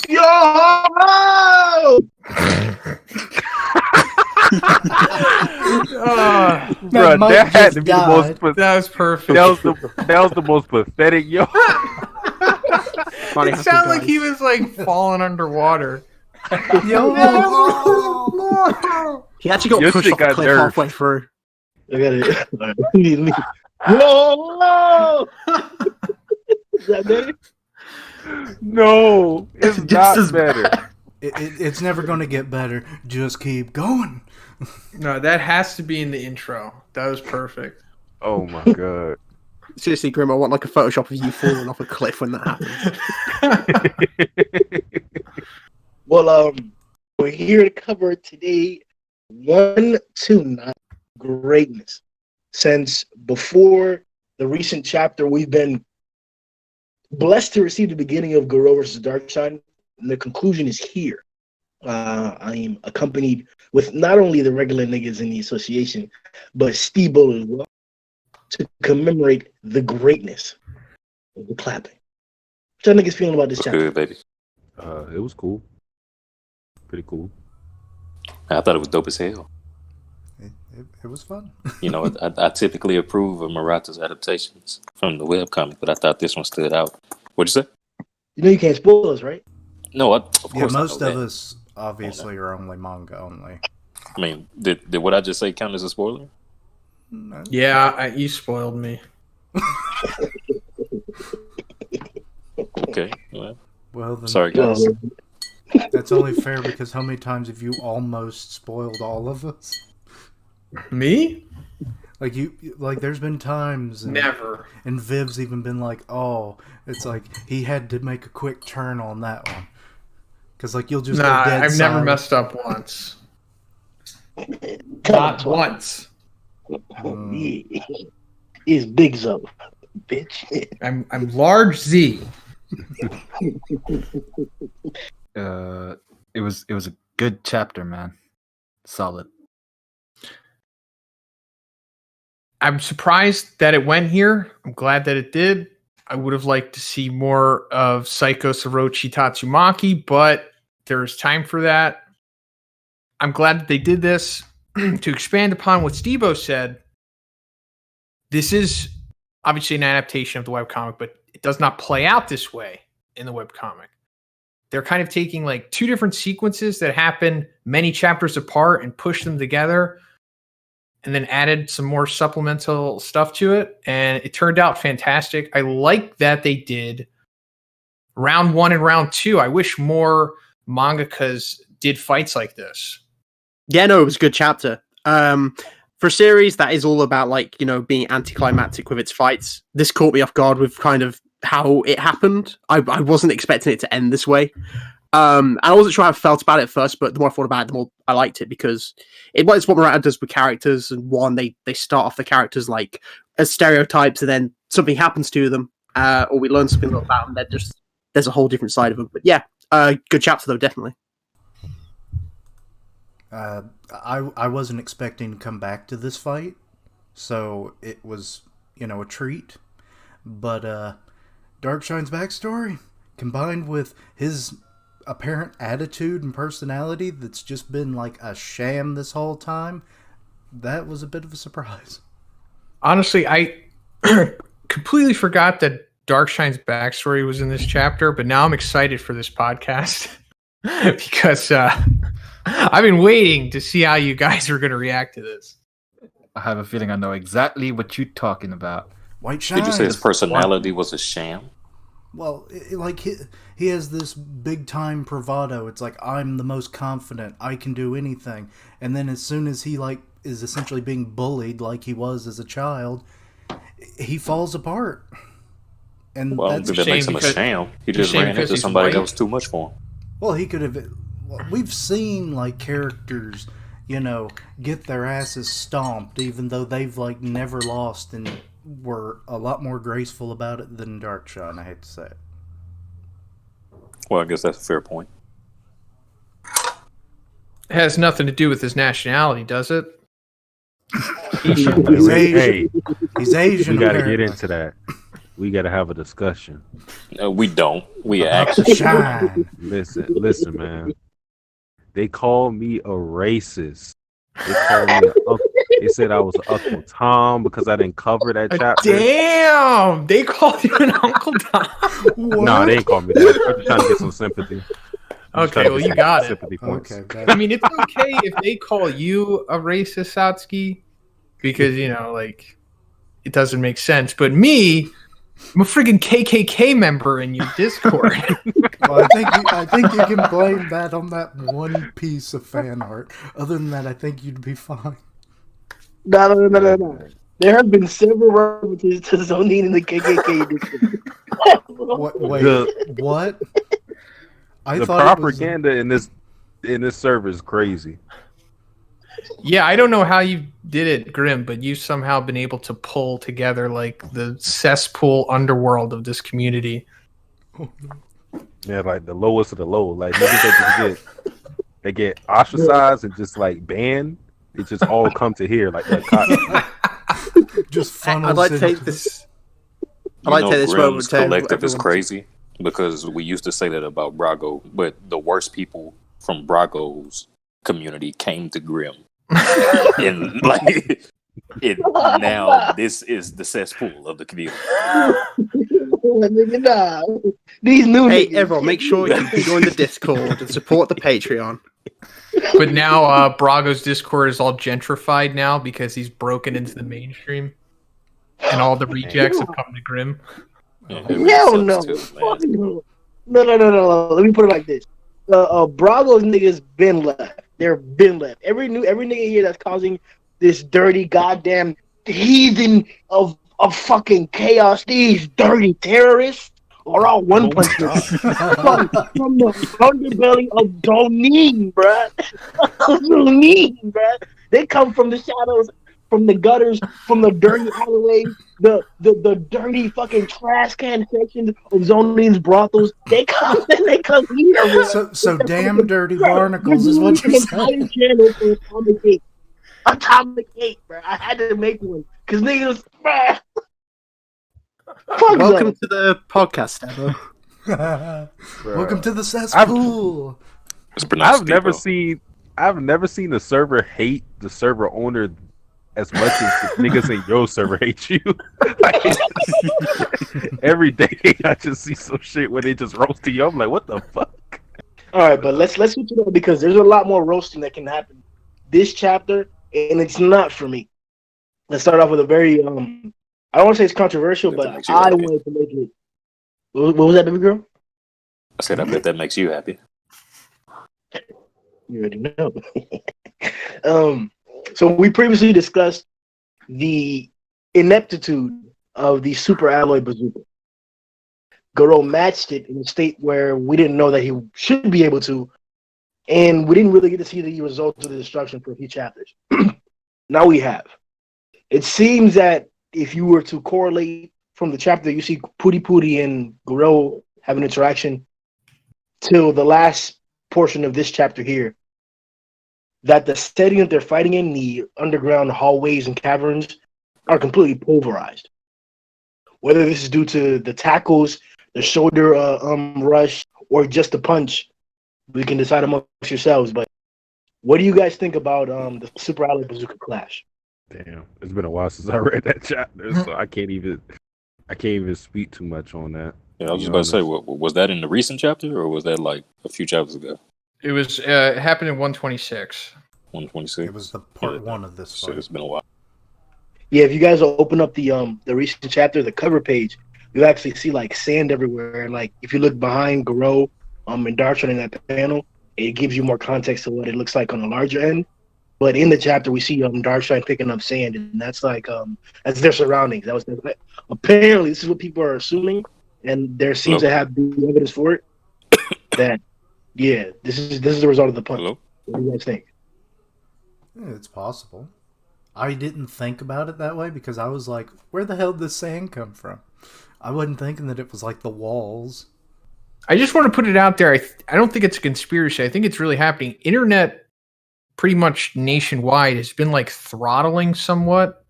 Yo! Bro, that had to be the most. That was perfect. That was the most pathetic. Yo, It sounded like he was like falling underwater. Yo, he actually got Your pushed shit off the got cliff nerfed. halfway through. I got it. Whoa! Is that better? no, it's Just not as better. It's never going to get better. Just keep going. No, that has to be in the intro. That was perfect. Oh my god. Seriously, Grimm, I want like a Photoshop of you falling off a cliff when that happens. Well, we're here to cover today 1-9 greatness. Since before the recent chapter, we've been blessed to receive the beginning of Garou versus Darkshine, and the conclusion is here. I am accompanied with not only the regular niggas in the association, but Steebo as well, to commemorate the greatness of the clapping. What y'all niggas feeling about this chapter? Good, baby. It was cool. Pretty cool. I thought it was dope as hell. It was fun. You know, I typically approve of Murata's adaptations from the webcomic, but I thought this one stood out. What'd you say? You know you can't spoil us, right? No, of course Yeah, I know most of that. us obviously are only manga only. I mean, did what I just say count as a spoiler? No. Yeah, you spoiled me. Okay. Well, then Sorry, guys. that's only fair because how many times have you almost spoiled all of us? Me? Like there's been times, Never. and Viv's even been like, "Oh, it's like he had to make a quick turn on that one," because like you'll just Nah, go dead I've never silent. messed up once. Not once. It's Big Zo, bitch. I'm large Z. It was a good chapter, man. Solid. I'm surprised that it went here. I'm glad that it did. I would have liked to see more of Psycho Sorochi Tatsumaki, but there's time for that. I'm glad that they did this. To expand upon what Steebo said, this is obviously an adaptation of the webcomic, but it does not play out this way in the webcomic. They're kind of taking like two different sequences that happen many chapters apart and push them together, and then added some more supplemental stuff to it, and it turned out fantastic. I like that they did round 1 and round 2. I wish more mangakas did fights like this. Yeah, no, it was a good chapter. For a series that is all about like, you know, being anticlimactic with its fights, this caught me off guard with kind of how it happened. I wasn't expecting it to end this way. And I wasn't sure how I felt about it at first, but the more I thought about it, the more I liked it, because it's what Murata does with characters. And one, they start off the characters like as stereotypes, and then something happens to them, or we learn something about them. There's a whole different side of them. But yeah, good chapter though, definitely. I wasn't expecting to come back to this fight, so it was, you know, a treat. But Darkshine's backstory, combined with his apparent attitude and personality that's just been like a sham this whole time, that was a bit of a surprise. Honestly, I completely forgot that Darkshine's backstory was in this chapter, but now I'm excited for this podcast because I've been waiting to see how you guys are going to react to this. I have a feeling I know exactly what you're talking about. White Shine. Did you say his personality was a sham? Well, like he has this big time bravado. It's like, I'm the most confident, I can do anything. And then as soon as he like is essentially being bullied like he was as a child, he falls apart. And Well, that's that makes him a sham. He just ran into somebody that was too much for him. Well, he could have. We've seen like characters, you know, get their asses stomped, even though they've like never lost and were a lot more graceful about it than Darkshine. I hate to say it. Well, I guess that's a fair point. It has nothing to do with his nationality, does it? He's Asian. Hey, He's Asian. we got to get apparently. into that. We gotta have a discussion. No, we don't. We actually Shine. Listen, man. They call me a racist. They call me an uncle. They said I was Uncle Tom because I didn't cover that chapter. Damn, they called you an Uncle Tom. No, they ain't call me that. I'm just trying to get some sympathy. Okay, well, you got it. Sympathy points. Okay, I mean, it's okay if they call you a racist, Satsuki, because, like, it doesn't make sense. But me, I'm a friggin' KKK member in your Discord. well, I think you can blame that on that one piece of fan art. Other than that, I think you'd be fine. No. There have been several references to Zhoniin in the KKK Discord. Wait, what? The propaganda in this server is crazy. Yeah, I don't know how you did it, Grimm, but you've somehow been able to pull together like the cesspool underworld of this community. Yeah, like the lowest of the low. Like niggas that get ostracized and just like banned. It just all come to here like that. Just funnels. I'd like to take this. I'd like to take this moment to collective is everyone. crazy because we used to say that about Brago, but the worst people from Brago's community came to Grimm. And now this is the cesspool of the community. These new Hey, niggas. everyone, make sure you join the Discord and support the Patreon. But now Brago's Discord is all gentrified now because he's broken into the mainstream. And all the rejects have come to Grimm. Yeah, Hell no. Fuck no. No. Let me put it like this. Brago's niggas been left. They're been left. Every nigga here that's causing this dirty goddamn heathen of fucking chaos, these dirty terrorists are all one punch from the underbelly of Zhoniin, bruh. Zhoniin, bruh. They come from the shadows, from the gutters, from the dirty alleyways, the dirty fucking trash can sections of Zhoniin's brothels. They come here, bruh. So damn dirty barnacles is what you're saying. Channel for Atomic 8, bro. I had to make one because niggas, bruh. Welcome to the podcast, Evo. Welcome to the cesspool. I've never seen the server hate the server owner as much as the niggas in your server hate you. Like, every day I just see some shit where they just roasting you. I'm like, what the fuck? All right, but let's switch it up because there's a lot more roasting that can happen this chapter, and it's not for me. Let's start off with a very I don't want to say it's controversial, but I wanted to make it. What was that, baby girl? I said, I bet that makes you happy. You already know. So we previously discussed the ineptitude of the super alloy bazooka. Garou matched it in a state where we didn't know that he should be able to, and we didn't really get to see the results of the destruction for a few chapters. Now we have. It seems that if you were to correlate from the chapter you see Puri and Garou have an interaction till the last portion of this chapter here, that the setting that they're fighting in, the underground hallways and caverns, are completely pulverized. Whether this is due to the tackles, the shoulder rush, or just the punch, we can decide amongst yourselves. But what do you guys think about the Super Alloy Bazooka Clash? Damn, it's been a while since I read that chapter, so I can't even speak too much on that. Yeah, I was just about to say, was that in the recent chapter or was that like a few chapters ago? It was it happened in 126. 126. It was the part one of this So fight. it's been a while. Yeah, if you guys will open up the recent chapter, the cover page, you actually see like sand everywhere. And like if you look behind Garou and Darkshine in that panel, it gives you more context to what it looks like on the larger end. But in the chapter, we see Darkshine picking up sand, and that's like that's their surroundings. That was apparently this is what people are assuming, and there seems to have the evidence for it. That this is the result of the punch. Hello? What do you guys think? Yeah, it's possible. I didn't think about it that way because I was like, where the hell did this sand come from? I wasn't thinking that it was like the walls. I just want to put it out there. I don't think it's a conspiracy. I think it's really happening. Internet, pretty much nationwide, has been like throttling somewhat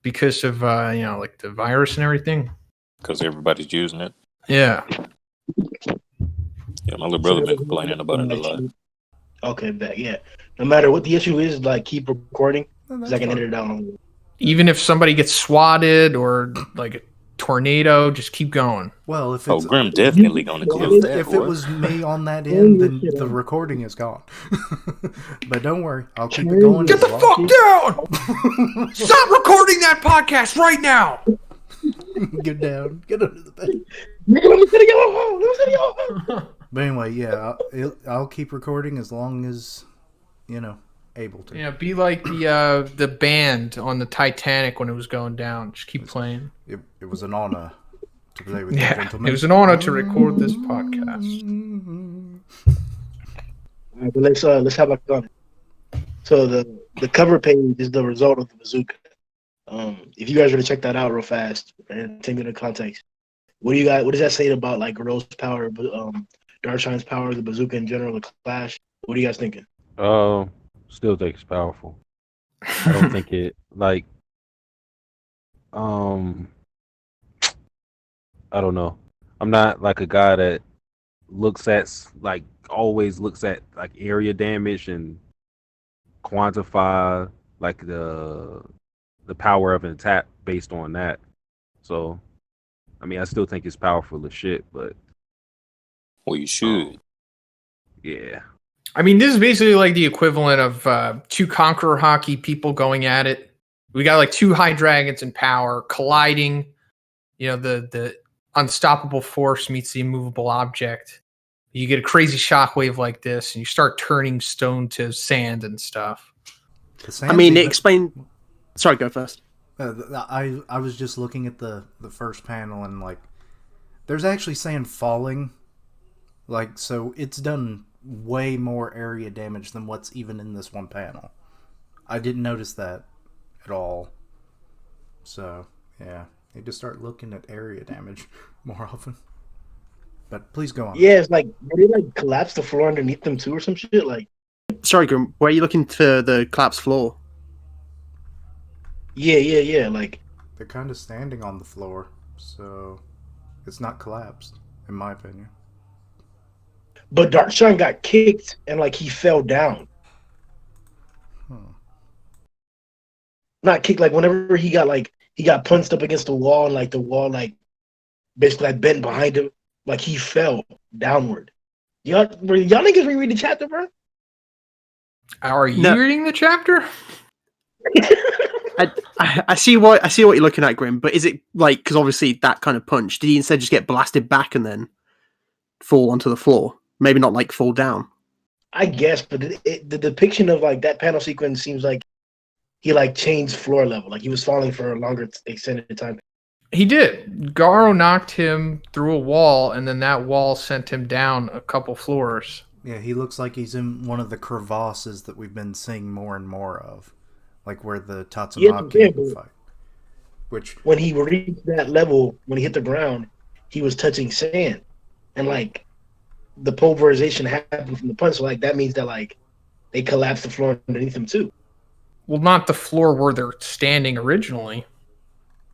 because of like the virus and everything. because everybody's using it. Yeah. Yeah, my little brother been complaining about it a lot. Okay, bet. Yeah. No matter what the issue is, like keep recording because I can edit it out. Even if somebody gets swatted or like a tornado, just keep going. Well, if it's Grimm definitely gonna clip that. if it was me on that end, then the recording is gone. But don't worry, I'll keep it going. Get the fuck down! Stop recording that podcast right now! Get down. Get under the bed. But anyway, yeah, I'll keep recording as long as, able to. Yeah, be like the band on the Titanic when it was going down. Just keep playing. It was an honor to play with you, gentlemen. It was an honor to record this podcast. All right, but let's have a gun. So the cover page is the result of the bazooka. If you guys were to check that out real fast and take me into context, what does that say about like Garou's power, Darkshine's power, the bazooka in general, the Clash? What are you guys thinking? Still think it's powerful. I don't think it like I don't know. I'm not like a guy that always looks at like area damage and quantify like the power of an attack based on that. So I mean I still think it's powerful as shit, but well, you should. Yeah. I mean, this is basically like the equivalent of two Conqueror hockey people going at it. We got like two high dragons in power colliding. The unstoppable force meets the immovable object. You get a crazy shockwave like this, and you start turning stone to sand and stuff. I mean, explain. Sorry, go first. I was just looking at the first panel, and like, there's actually sand falling. Like, so it's done way more area damage than what's even in this one panel. I didn't notice that at all. So, yeah. Need to start looking at area damage more often. But please go on. Yeah, it's like, did they like collapse the floor underneath them too or some shit? Like, sorry, Grimm, where are you looking for the collapsed floor? Yeah. Like, they're kind of standing on the floor, so it's not collapsed, in my opinion. But Darkshine got kicked and like he fell down. Not kicked, like whenever he got punched up against the wall and like the wall like basically like bent behind him, like he fell downward. Y'all niggas reread the chapter, bro? Are you reading the chapter? I see what you're looking at, Grimm, but is it like, because obviously that kind of punch, did he instead just get blasted back and then fall onto the floor? Maybe not like fall down. I guess, but the depiction of like that panel sequence seems like he like changed floor level, like he was falling for a longer extended time. He did. Garou knocked him through a wall, and then that wall sent him down a couple floors. Yeah, he looks like he's in one of the crevasses that we've been seeing more and more of, like where the Tatsumaki fight. Which when he reached that level, when he hit the ground, he was touching sand, and like the pulverization happened from the punch. So like that means that like they collapsed the floor underneath him too. Well, not the floor where they're standing originally,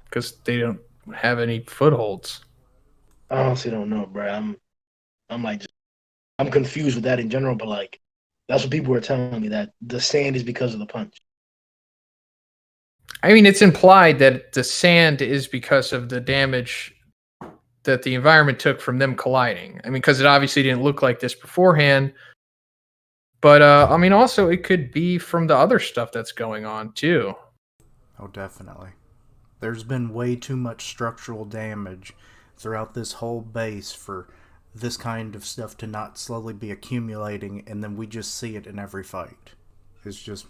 because they don't have any footholds. I honestly don't know, bro. I'm confused with that in general, but like that's what people were telling me, that the sand is because of the punch. I mean, it's implied that the sand is because of the damage that the environment took from them colliding. I mean, because it obviously didn't look like this beforehand. But, I mean, also it could be from the other stuff that's going on, too. Oh, definitely. There's been way too much structural damage throughout this whole base for this kind of stuff to not slowly be accumulating, and then we just see it in every fight. It's just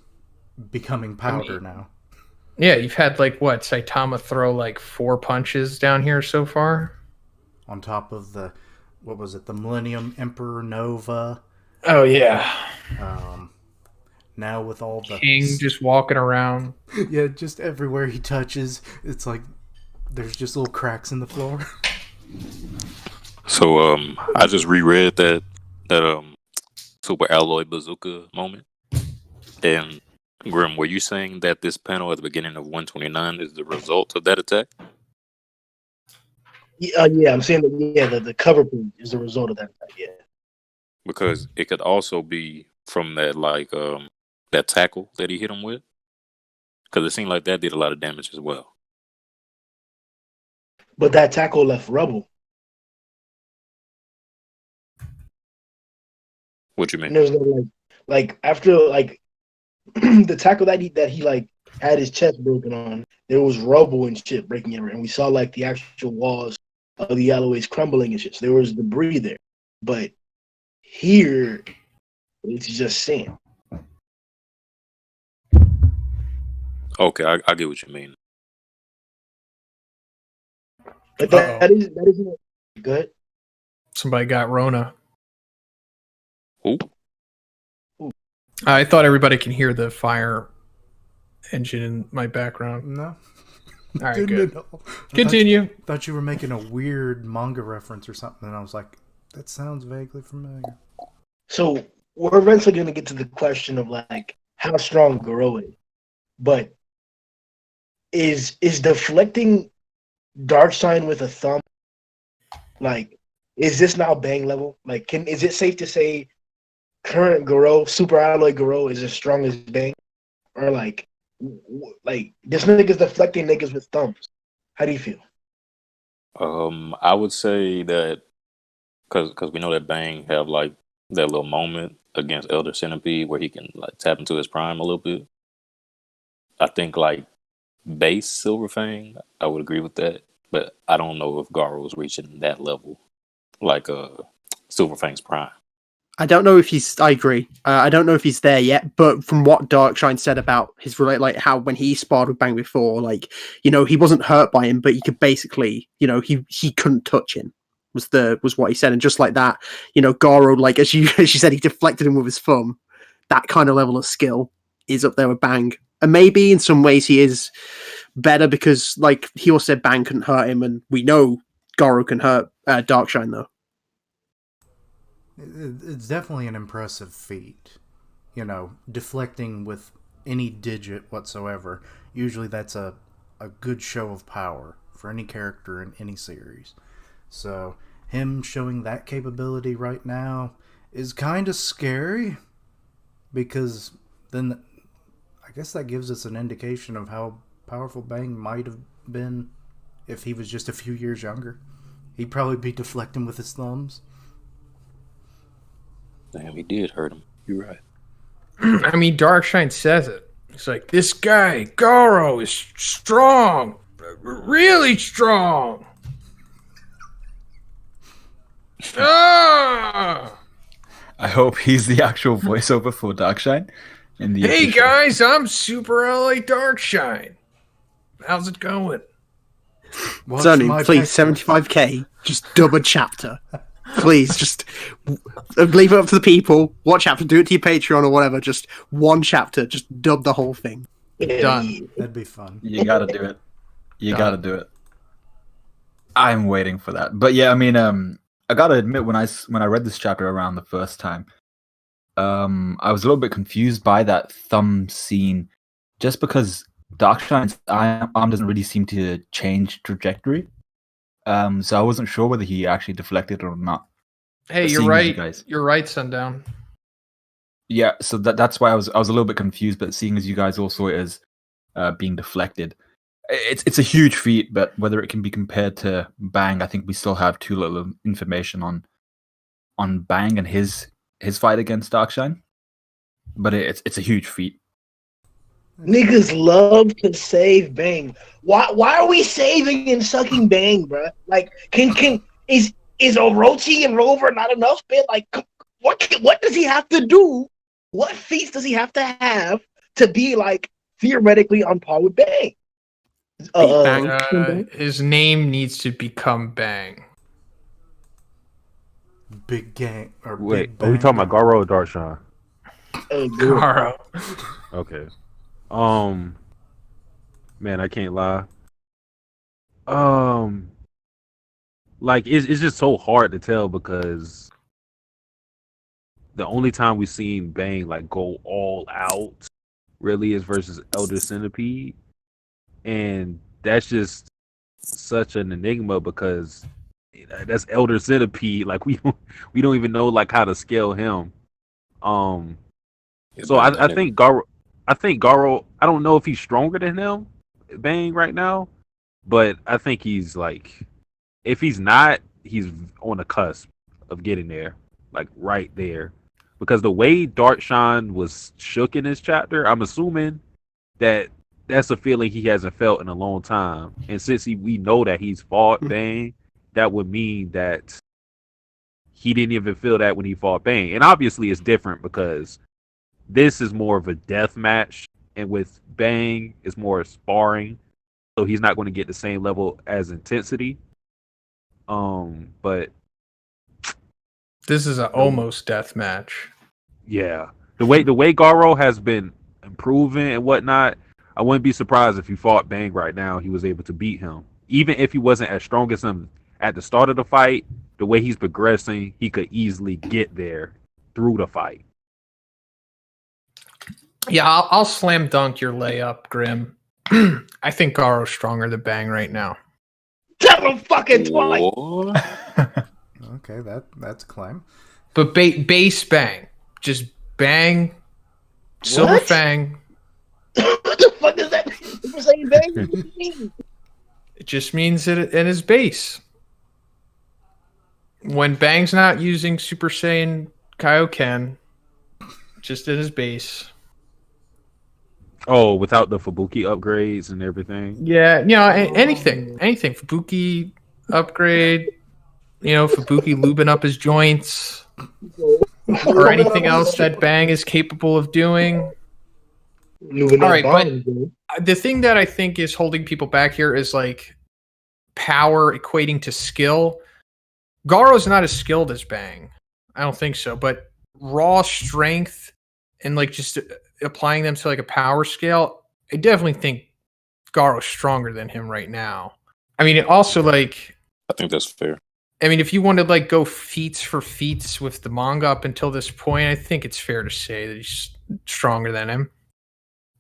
becoming powder now. Yeah, you've had, like, what, Saitama throw, like, 4 punches down here so far? On top of the Millennium Emperor Nova. Oh, yeah. Now with all the... King just walking around. Yeah, just everywhere he touches, it's like there's just little cracks in the floor. So, I just reread that Super Alloy Bazooka moment. And, Grimm, were you saying that this panel at the beginning of 129 is the result of that attack? Yeah, I'm saying that the cover page is a result of that. Yeah, Because it could also be from that that tackle that he hit him with. Because it seemed like that did a lot of damage as well. but that tackle left rubble. What you And mean? there was no like after like the tackle that he like had his chest broken on, there was rubble and shit breaking everywhere, and we saw like the actual walls of the alleyways crumbling and shit. So there was debris there, but here it's just sand. Okay, I get what you mean. But that is good. Somebody got Rona. Who? I thought everybody can hear the fire engine in my background. No. All right, Didn't good. at all. Continue. Thought you were making a weird manga reference or something, and I was like, that sounds vaguely familiar. So we're eventually going to get to the question of like how strong Garou is, but is deflecting Darkshine with a thumb like is this now Bang level? Like, is it safe to say current Garou, Super Alloy Garou, is as strong as Bang, or like this nigga's deflecting niggas with thumbs? How do you feel? I would say that because we know that Bang have like that little moment against Elder Centipede where he can like tap into his prime a little bit. I think like base Silver Fang, I would agree with that, but I don't know if Garou is reaching that level like Silver Fang's prime. I don't know if he's. I agree. I don't know if he's there yet, but from what Darkshine said about his like how when he sparred with Bang before, like he wasn't hurt by him, but he could basically, he couldn't touch him. Was what he said, and just like that, Garou, like as she said, he deflected him with his thumb. That kind of level of skill is up there with Bang, and maybe in some ways he is better because, like he also said, Bang couldn't hurt him, and we know Garou can hurt Darkshine though. It's definitely an impressive feat. Deflecting with any digit whatsoever. Usually that's a good show of power for any character in any series. So him showing that capability right now is kind of scary, because then I guess that gives us an indication of how powerful Bang might have been if he was just a few years younger. He'd probably be deflecting with his thumbs. Damn, he did hurt him. You're right. I mean, Darkshine says it. It's like, this guy, Garou, is strong. Really strong. Ah! I hope he's the actual voiceover for Darkshine. Hey guys, I'm Super LA Darkshine. How's it going? Zhoniin, please, 75k, just dub a chapter. Please, just leave it up to the people. What chapter? Do it to your Patreon or whatever. Just one chapter. Just dub the whole thing. Done. That'd be fun. You gotta do it. You gotta do it. I'm waiting for that. But yeah, I mean, I gotta admit, when I read this chapter around the first time, I was a little bit confused by that thumb scene, just because Darkshine's arm doesn't really seem to change trajectory. So I wasn't sure whether he actually deflected or not. Hey, you're right. You're right, Sundown. Yeah, so that's why I was a little bit confused. But seeing as you guys all saw it as being deflected, it's a huge feat. But whether it can be compared to Bang, I think we still have too little information on Bang and his fight against Darkshine. But it's a huge feat. Niggas love to save Bang. Why are we saving and sucking Bang, bro? Like, is Orochi and Rover not enough, man? Like, what does he have to do? What feats does he have to be like theoretically on par with Bang? Bang. His name needs to become Bang. Big Gang or Wait, Big Bang. are we talking about Garou or Darkshine? Garou. Okay. Man, I can't lie. Like it's just so hard to tell, because the only time we've seen Bang like go all out really is versus Elder Centipede, and that's just such an enigma because that's Elder Centipede. Like we don't even know like how to scale him. So I think Garou. I don't know if he's stronger than him, Bang, right now, but I think he's like, if he's not, he's on the cusp of getting there, like right there, because the way Darkshine was shook in this chapter, I'm assuming that that's a feeling he hasn't felt in a long time, and since we know that he's fought Bang, that would mean that he didn't even feel that when he fought Bang, and obviously it's different because this is more of a death match, and with Bang, it's more sparring, so he's not going to get the same level as intensity. But this is an almost death match. Yeah, the way Garou has been improving and whatnot, I wouldn't be surprised if he fought Bang right now. He was able to beat him, even if he wasn't as strong as him at the start of the fight. The way he's progressing, he could easily get there through the fight. Yeah, I'll slam dunk your layup, Grimm. I think Garou's stronger than Bang right now. Tell him fucking twice. Okay, that's a climb. But base Bang. Just Bang, Silver Fang. What the fuck is that? You're saying Bang? What do you mean? It just means that in his base. When Bang's not using Super Saiyan Kaioken, just in his base. Oh, without the Fubuki upgrades and everything? Yeah, anything. Fubuki upgrade, Fubuki lubing up his joints, or anything else that Bang is capable of doing. All right, but the thing that I think is holding people back here is like power equating to skill. Garou's not as skilled as Bang. I don't think so, but raw strength and like just applying them to like a power scale, I definitely think Garou's stronger than him right now. I mean, also like, I think that's fair. I mean, if you want to like go feats for feats with the manga up until this point, I think it's fair to say that he's stronger than him.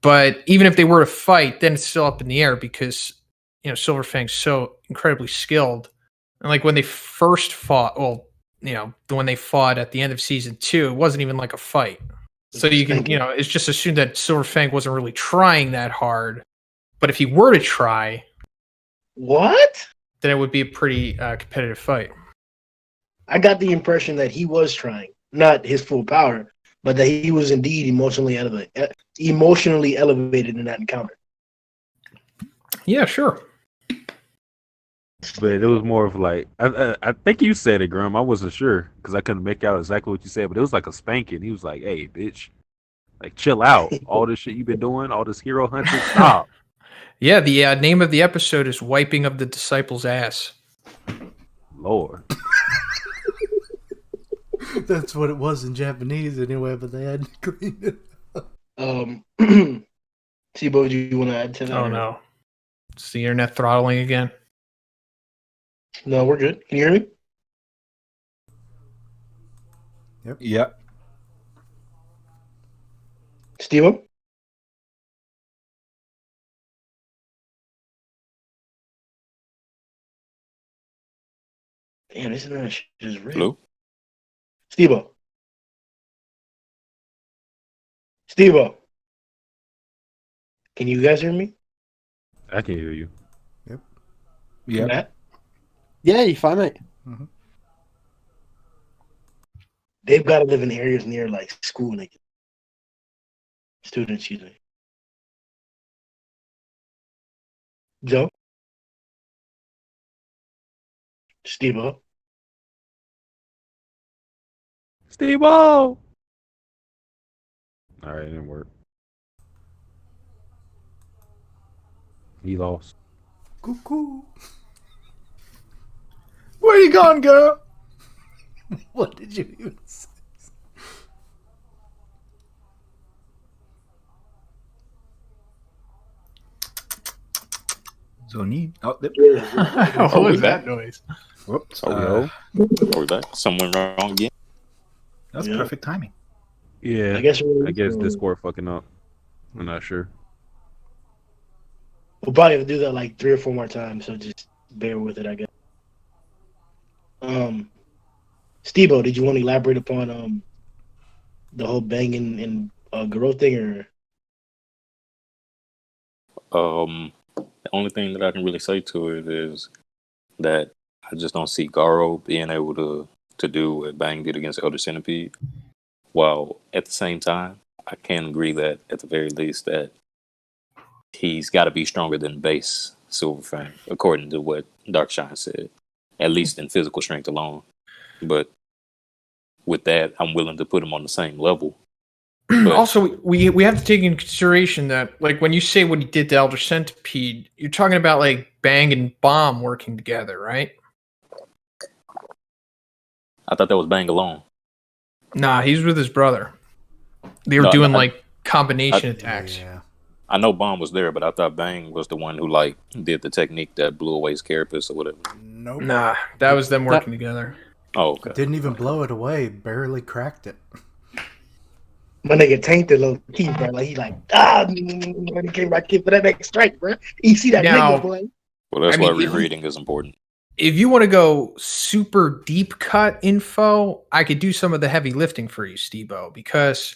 But even if they were to fight, then it's still up in the air because, Silver Fang's so incredibly skilled. And like when they first fought, when they fought at the end of season 2, it wasn't even like a fight. So you can, it's just assumed that Silver Fang wasn't really trying that hard. But if he were to try, what? Then it would be a pretty competitive fight. I got the impression that he was trying, not his full power, but that he was indeed emotionally elevated in that encounter. Yeah, sure. But it was more of like, I think you said it, Grimm. I wasn't sure because I couldn't make out exactly what you said, but it was like a spanking. He was like, "Hey, bitch, like chill out. All this shit you've been doing, all this hero hunting, stop." Yeah, the name of the episode is "Wiping of the Disciples' Ass." Lord. That's what it was in Japanese anyway, but they had to clean it up. Sibo, do you want to add to that? Oh no, it's the internet throttling again. No, we're good. Can you hear me? Yep. Steve? Damn, this internet shit is real. Hello? Steve? Can you guys hear me? I can hear you. Yep. Matt? Yeah, you fine, mate. Mm-hmm. They've got to live in areas near like school and students, excuse me. Joe? Steve-O? All right, it didn't work. He lost. Cuckoo. Where you going, girl? What did you even say? Zhoniin. Oh, there. What was that noise? Whoops. Are we back? Something went wrong again? That's perfect timing. Yeah, I guess Discord fucking up. I'm not sure. We'll probably have to do that like 3 or 4 more times, so just bear with it, I guess. Steve-O, did you want to elaborate upon the whole Bang and Garou thing, or? The only thing that I can really say to it is that I just don't see Garou being able to do what Bang did against Elder Centipede. While at the same time, I can agree that at the very least that he's got to be stronger than base Silver Fang, according to what Darkshine said, at least in physical strength alone. But with that, I'm willing to put him on the same level. But also, we have to take into consideration that, like, when you say what he did to Elder Centipede, you're talking about like Bang and Bomb working together, right? I thought that was Bang alone. Nah, he's with his brother. They were doing like combination attacks. Yeah. I know Bomb was there, but I thought Bang was the one who like did the technique that blew away his carapace or whatever. Nope. Nah, that was them working together. Oh, okay. Didn't even blow it away. Barely cracked it. My nigga tainted low key, bro. Like he like when he came back in for that next strike, bro. You see that Now, nigga, boy? Well, that's I why mean, rereading is important. If you want to go super deep cut info, I could do some of the heavy lifting for you, Steve-O, because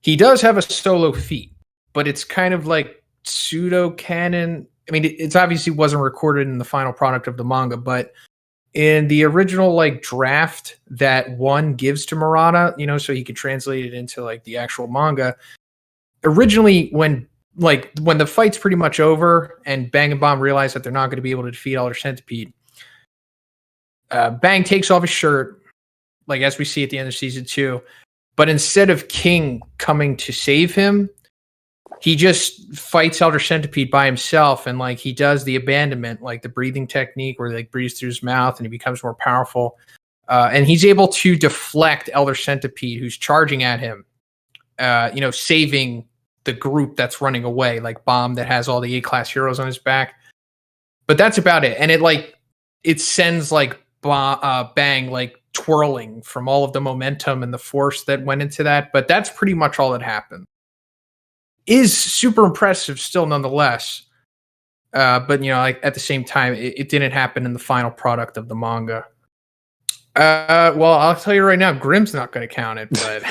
he does have a solo feat, but it's kind of like pseudo canon. I mean, it's obviously wasn't recorded in the final product of the manga, but in the original like draft that one gives to Murata, you know, so he could translate it into like the actual manga. Originally, when the fight's pretty much over and Bang and Bomb realize that they're not going to be able to defeat Elder Centipede, Bang takes off his shirt, like as we see at the end of season 2. But instead of King coming to save him, he just fights Elder Centipede by himself, and like he does the abandonment, like the breathing technique where he like breathes through his mouth and he becomes more powerful. And he's able to deflect Elder Centipede, who's charging at him, you know, saving the group that's running away, like Bomb that has all the A-class heroes on his back. But that's about it. And it sends like Bang like twirling from all of the momentum and the force that went into that. But that's pretty much all that happened. Is super impressive still nonetheless. But, you know, like at the same time, it didn't happen in the final product of the manga. Well, I'll tell you right now, Grimm's not going to count it, but...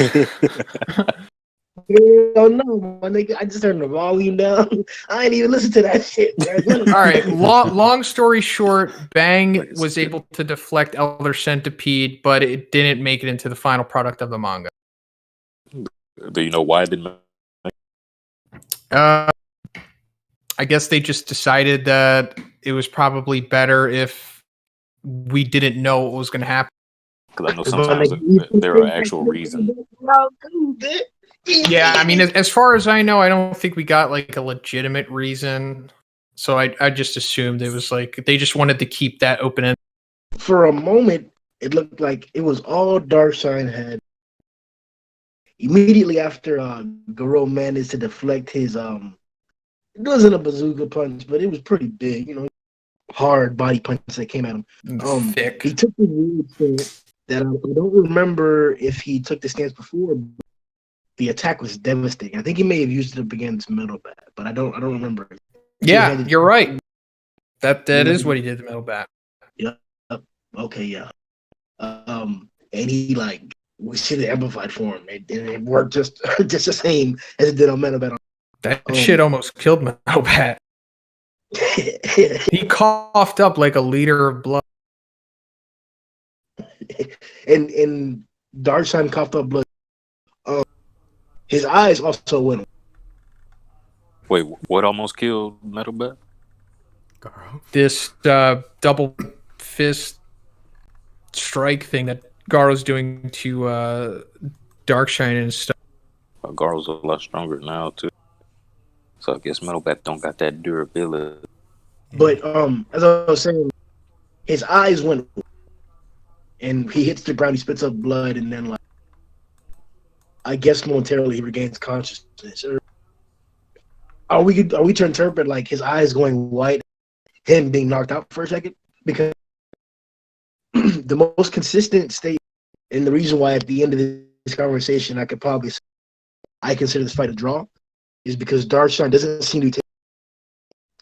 Oh no, my nigga! I just turned the volume down. I ain't even listen to that shit. All right. Long story short, Bang was able to deflect Elder Centipede, but it didn't make it into the final product of the manga. Do you know why it didn't? I guess they just decided that it was probably better if we didn't know what was going to happen. Because I know sometimes there are actual reasons. Yeah, I mean, as far as I know, I don't think we got like a legitimate reason. So I just assumed it was like they just wanted to keep that open end. For a moment, it looked like it was all Darkshine had. Immediately after Garou managed to deflect his it wasn't a bazooka punch, but it was pretty big, you know, hard body punch that came at him. Thick. He took the weird stance that I don't remember if he took the stance before. But the attack was devastating. I think he may have used it up against Metal Bat, but I don't remember. Yeah, you're right. That is what he did to Metal Bat. Yeah. Okay. Yeah. And he like we should have amplified for him. It worked just the same as it did on Metal Bat. That shit almost killed Metal Bat. He coughed up like a liter of blood. And Darkshine coughed up blood. His eyes also went. Wait, what almost killed Metal Bat? This double fist strike thing that Garou's doing to Darkshine and stuff. Garou's a lot stronger now too, so I guess Metal Bat don't got that durability. But as I was saying, his eyes went, and he hits the ground. He spits up blood, and then like. I guess momentarily he regains consciousness. Are we to interpret like his eyes going white, him being knocked out for a second? Because the most consistent state, and the reason why at the end of this conversation I could probably say I consider this fight a draw, is because Darkshine doesn't seem to take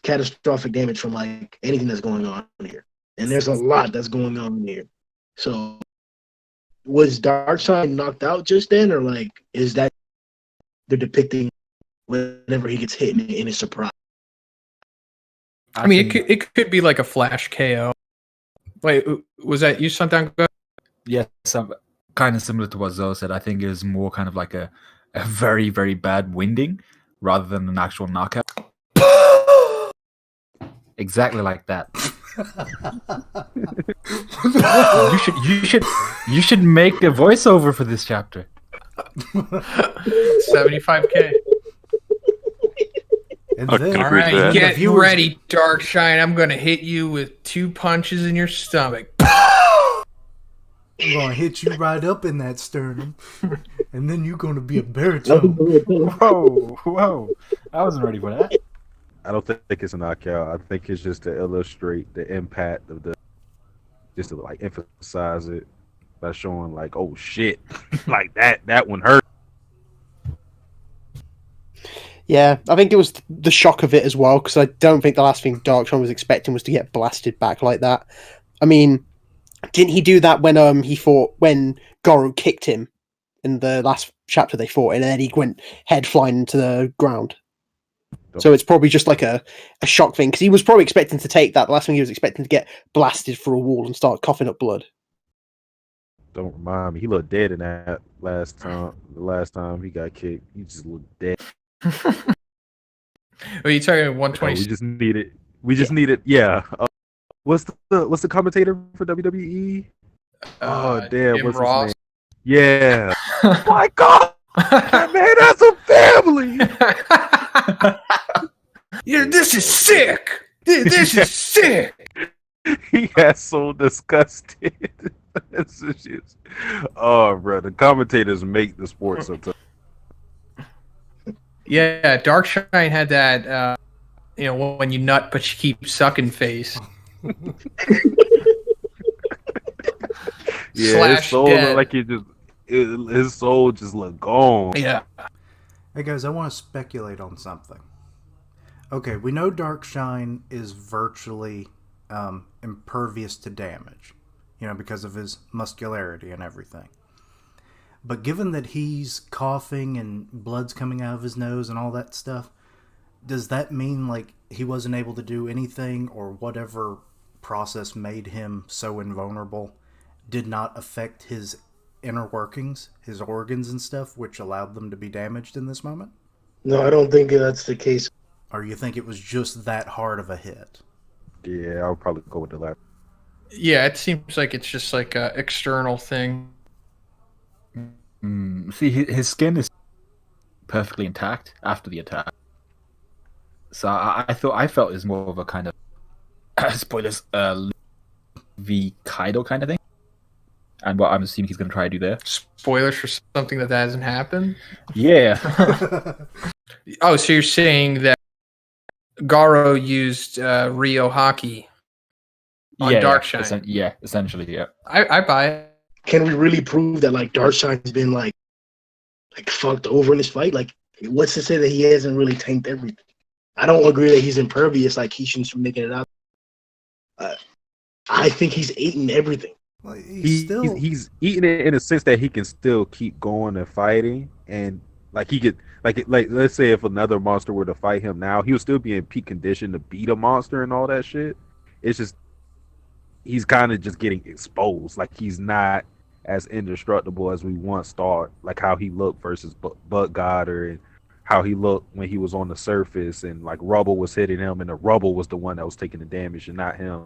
catastrophic damage from like anything that's going on here. And there's a lot that's going on here. So was Darkshine knocked out just then, or like is that they're depicting whenever he gets hit in his surprise? I mean, it could be like a flash KO. Wait, was that you, Sundown? Yes, kind of similar to what Zoe said. I think it was more kind of like a very, very bad winding rather than an actual knockout. Exactly like that. you should make a voiceover for this chapter. 75K. And I then, can All agree with right, that. get viewers- ready, Darkshine. I'm gonna hit you with 2 punches in your stomach. I'm gonna hit you right up in that sternum, and then you're gonna be a baritone. Whoa! I wasn't ready for that. I don't think it's a knockout. I think it's just to illustrate the impact of just to like emphasize it by showing like, oh shit, like that one hurt. Yeah, I think it was the shock of it as well, because I don't think the last thing Darkshine was expecting was to get blasted back like that. I mean, didn't he do that when he fought, when Garou kicked him in the last chapter they fought, and then he went head flying into the ground? So it's probably just like a shock thing, because he was probably expecting to take that. The last thing he was expecting to get blasted through a wall and start coughing up blood. Don't remind me. He looked dead in that last time. The last time he got kicked, he just looked dead. Are you talking Oh, 120? we just needed. Yeah. What's the commentator for WWE? Oh damn! Jim What's Ross. his name? Yeah. My God, that man has a family. Yeah, this is sick. This is sick. He got so disgusted. Oh, bro, the commentators make the sport so tough. Yeah, Darkshine had that. When you nut but you keep sucking face. Yeah, Slash his soul dead. looked like his soul just looked gone. Yeah. Hey guys, I want to speculate on something. Okay, we know Darkshine is virtually impervious to damage, because of his muscularity and everything. But given that he's coughing and blood's coming out of his nose and all that stuff, does that mean like he wasn't able to do anything, or whatever process made him so invulnerable did not affect his inner workings, his organs and stuff, which allowed them to be damaged in this moment? No, I don't think that's the case. Or you think it was just that hard of a hit? Yeah, I would probably go with the last. Yeah, it seems like it's just like a external thing. See, his skin is perfectly intact after the attack. So I felt it was more of a kind of spoilers, V Kaido kind of thing. And what I'm assuming he's going to try to do there. Spoilers for something that hasn't happened. Yeah. Oh, so you're saying that Garou used Rio Hockey on Darkshine? Yeah, essentially, yeah. I buy it. Can we really prove that like Darkshine's been like fucked over in this fight? Like, what's to say that he hasn't really tanked everything? I don't agree that he's impervious like Kishin's making it out. I think he's eating everything. Well, He's eating it in a sense that he can still keep going and fighting, and like he could like let's say if another monster were to fight him now, he would still be in peak condition to beat a monster and all that shit. It's just he's kind of just getting exposed. Like he's not as indestructible as we once thought. Like how he looked versus Bug Goddard, and how he looked when he was on the surface, and like rubble was hitting him, and the rubble was the one that was taking the damage, and not him.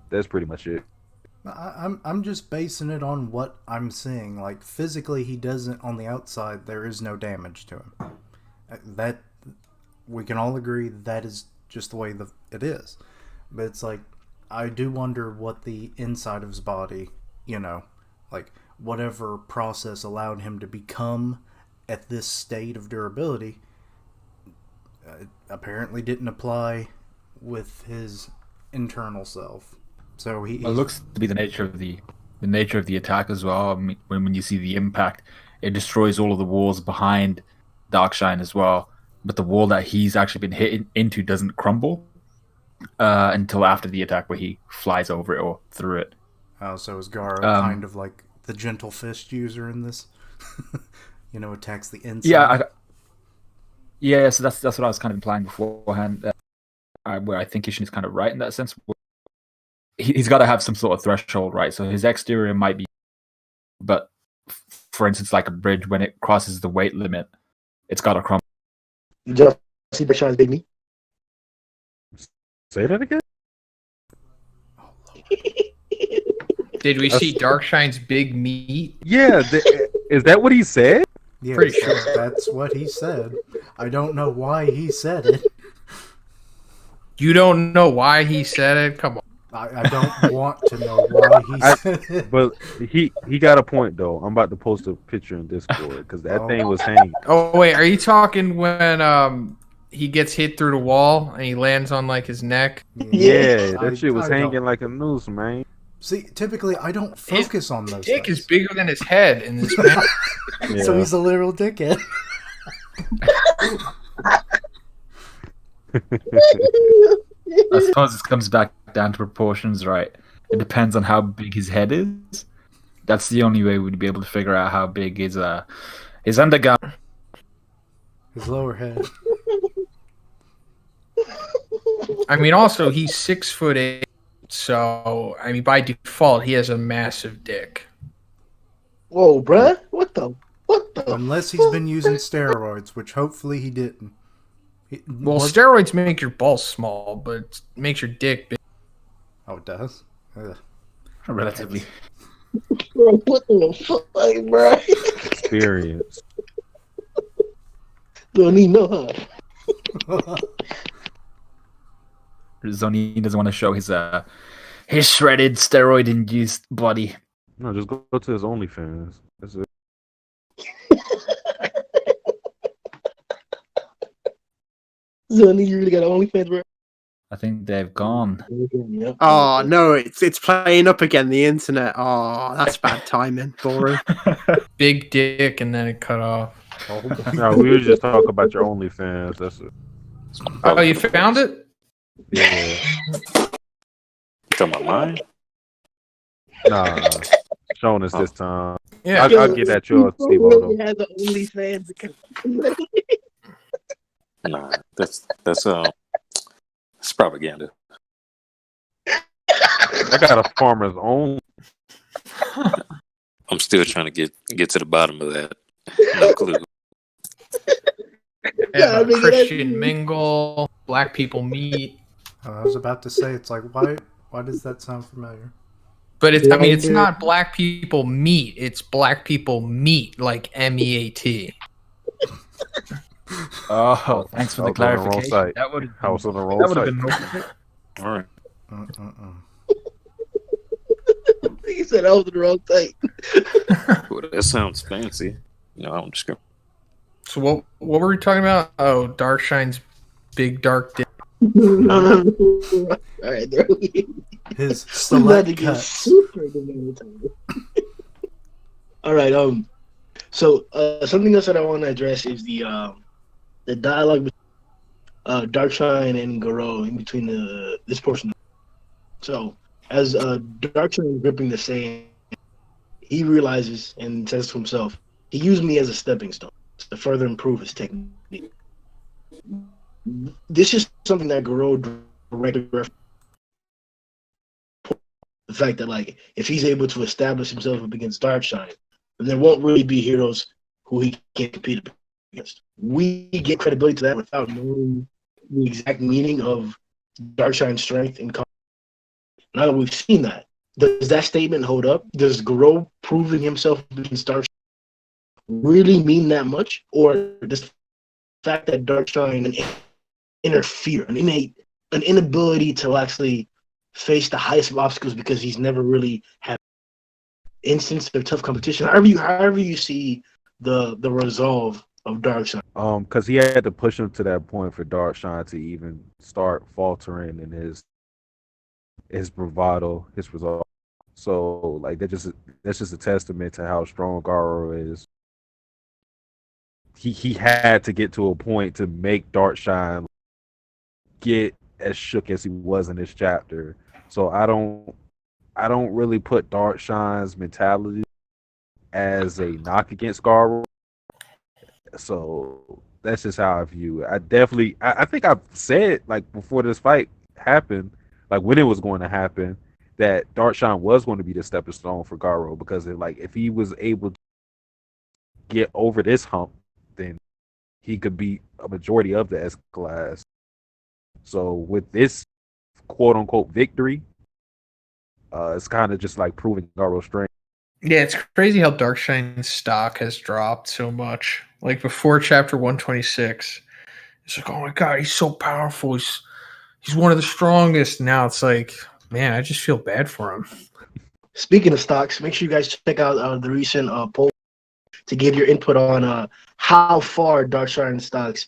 That's pretty much it. I'm just basing it on what I'm seeing. Like physically, he doesn't. On the outside, there is no damage to him. That we can all agree that is just the way it is. But it's like I do wonder what the inside of his body, like whatever process allowed him to become at this state of durability, apparently didn't apply with his internal self. So it looks to be the nature of the attack as well. I mean, when you see the impact, it destroys all of the walls behind Darkshine as well. But the wall that he's actually been hit into doesn't crumble. until after the attack where he flies over it or through it. Oh, so is Garou kind of like the gentle fist user in this? Attacks the inside. Yeah. So that's what I was kind of implying beforehand. Where I think Kishin is kind of right in that sense. He's got to have some sort of threshold, right? So his exterior might be, but for instance, like a bridge, when it crosses the weight limit, it's got to crumble. You just see Darkshine's big knee? Say that again? Did we see Darkshine's big meat? Yeah, is that what he said? Yeah, Pretty sure. that's what he said. I don't know why he said it. You don't know why he said it? Come on. I don't want to know why he said it. But he got a point though. I'm about to post a picture in Discord because that thing was hanging. Oh wait, are you talking when he gets hit through the wall and he lands on like his neck? Yeah, that shit was hanging like a noose, man. See, typically I don't focus on those. Dick things. is bigger than his head in this man. Yeah. So he's a literal dickhead. I suppose it comes back down to proportions, right? It depends on how big his head is. That's the only way we'd be able to figure out how big his undergarment. His lower head. I mean, also he's 6'8", so I mean by default he has a massive dick. Whoa, bruh. What the? Unless he's been using steroids, which hopefully he didn't. Well, steroids make your balls small, but it makes your dick big. Oh, it does? Ugh. Relatively. Bro, what the fuck, bro? Experience. Don't even know her. Zhoniin doesn't want to show his shredded steroid-induced body. No, just go to his OnlyFans. That's it. Zhoniin, you really got OnlyFans, bro? I think they've gone. Yep. Oh no, it's playing up again. The internet. Oh, that's bad timing. Boring. Big dick, and then it cut off. No, we were just talking about your OnlyFans. That's it. Oh, you found it? Yeah. Talking about mine? Nah. Showing us this time. Yeah. I'll get at yours, Steve. Who had the OnlyFans account? Nah, that's propaganda. I got a farmer's own. I'm still trying to get to the bottom of that. No clue. Yeah, Christian mingle, black people meet. I was about to say, it's like, why does that sound familiar? But it's, I mean, it's not black people meet. It's black people meet, like MEAT. Oh, thanks for the clarification. That would have been normal. All right. He said I was in the wrong site. Well, that sounds fancy. I don't discriminate. So what were we talking about? Oh, Darkshine's big dark dick. No. All right, there we go. His I'm about to select get cut. super demanding. All right. So something else that I want to address is the dialogue between Darkshine and Garou in between this portion. So as Darkshine is gripping the sand, he realizes and says to himself, "He used me as a stepping stone to further improve his technique." This is something that Garou directly referenced. The fact that, like, if he's able to establish himself up against Darkshine, then there won't really be heroes who he can't compete against. We get credibility to that without knowing the exact meaning of Darkshine's strength and confidence. Now that we've seen that, does that statement hold up? Does Garou proving himself against Darkshine really mean that much? Or does the fact that Darkshine interfere, an inability to actually face the highest of obstacles because he's never really had instance of tough competition? However you see the resolve of Darkshine. Because he had to push him to that point for Darkshine to even start faltering in his bravado, his resolve. So, like, that's just a testament to how strong Garou is. He had to get to a point to make Darkshine get as shook as he was in this chapter. So I don't really put Darkshine's mentality as a knock against Garou. So that's just how I view it. I think I've said like before this fight happened, like when it was going to happen, that Darkshine was going to be the stepping stone for Garou, because if he was able to get over this hump, then he could beat a majority of the S class. So with this quote unquote victory, it's kind of just like proving Garou's strength. Yeah, it's crazy how Darkshine's stock has dropped so much. Like before chapter 126, it's like, oh my god, he's so powerful. He's one of the strongest. Now it's like, man, I just feel bad for him. Speaking of stocks, make sure you guys check out the recent poll to give your input on how far Darkshine stocks.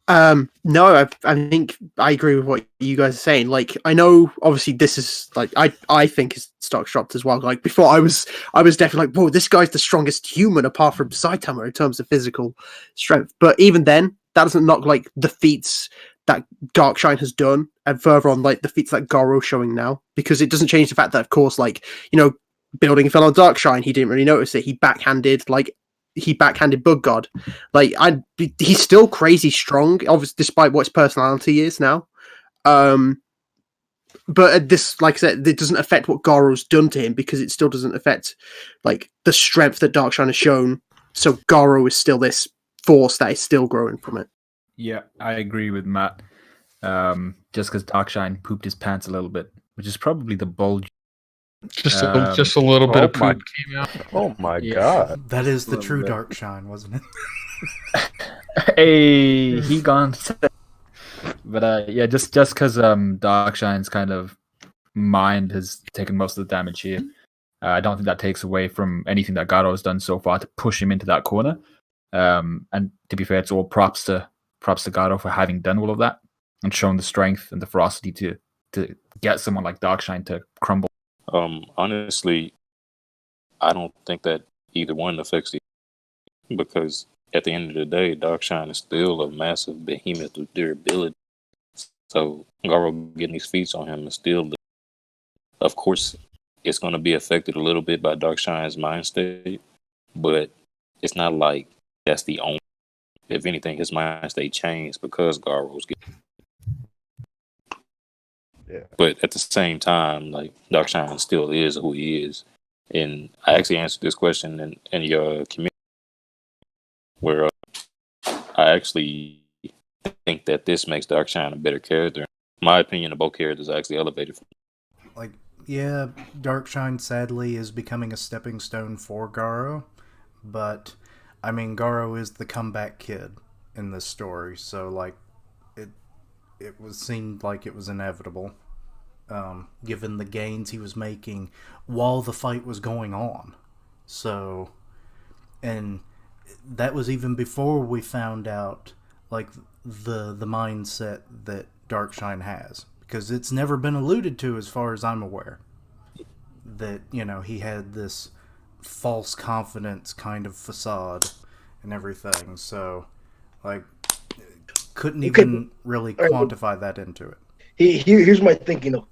No, I think I agree with what you guys are saying. Like, I know obviously this is like I think his stock's dropped as well. Like before, I was definitely like, whoa, this guy's the strongest human apart from Saitama in terms of physical strength. But even then, that doesn't knock like the feats that Darkshine has done, and further on like the feats that Garou showing now, because it doesn't change the fact that, of course, like, you know, building fell on Darkshine, he didn't really notice it. He backhanded Bug God. Like, he's still crazy strong, obviously, despite what his personality is now. But this, like I said, it doesn't affect what Garou's done to him, because it still doesn't affect like the strength that Darkshine has shown. So Garou is still this force that is still growing from it. Yeah, I agree with Matt. Just because Darkshine pooped his pants a little bit, which is probably the bulge. Just a little bit of poop came out. Oh my god. That is the true Darkshine, wasn't it? Hey, he gone. But yeah, just because Darkshine's kind of mind has taken most of the damage here, I don't think that takes away from anything that Garou has done so far to push him into that corner. And to be fair, it's all props to Garou for having done all of that and shown the strength and the ferocity to get someone like Darkshine to crumble. Honestly, I don't think that either one affects the, because at the end of the day, Darkshine is still a massive behemoth of durability. So Garou getting these feats on him is still, of course, it's going to be affected a little bit by Darkshine's mind state, but it's not like that's the only. If anything, his mind state changed because Garou's getting. Yeah. But at the same time, like, Darkshine still is who he is. And I actually answered this question in your community, where I actually think that this makes Darkshine a better character. My opinion of both characters are actually elevated. Like, yeah, Darkshine sadly is becoming a stepping stone for Garou, but I mean, Garou is the comeback kid in this story, so like seemed like it was inevitable, given the gains he was making while the fight was going on. So, and that was even before we found out like the mindset that Darkshine has, because it's never been alluded to as far as I'm aware that, you know, he had this false confidence kind of facade and everything. So, like, couldn't even really quantify that into it. Here's my thinking though.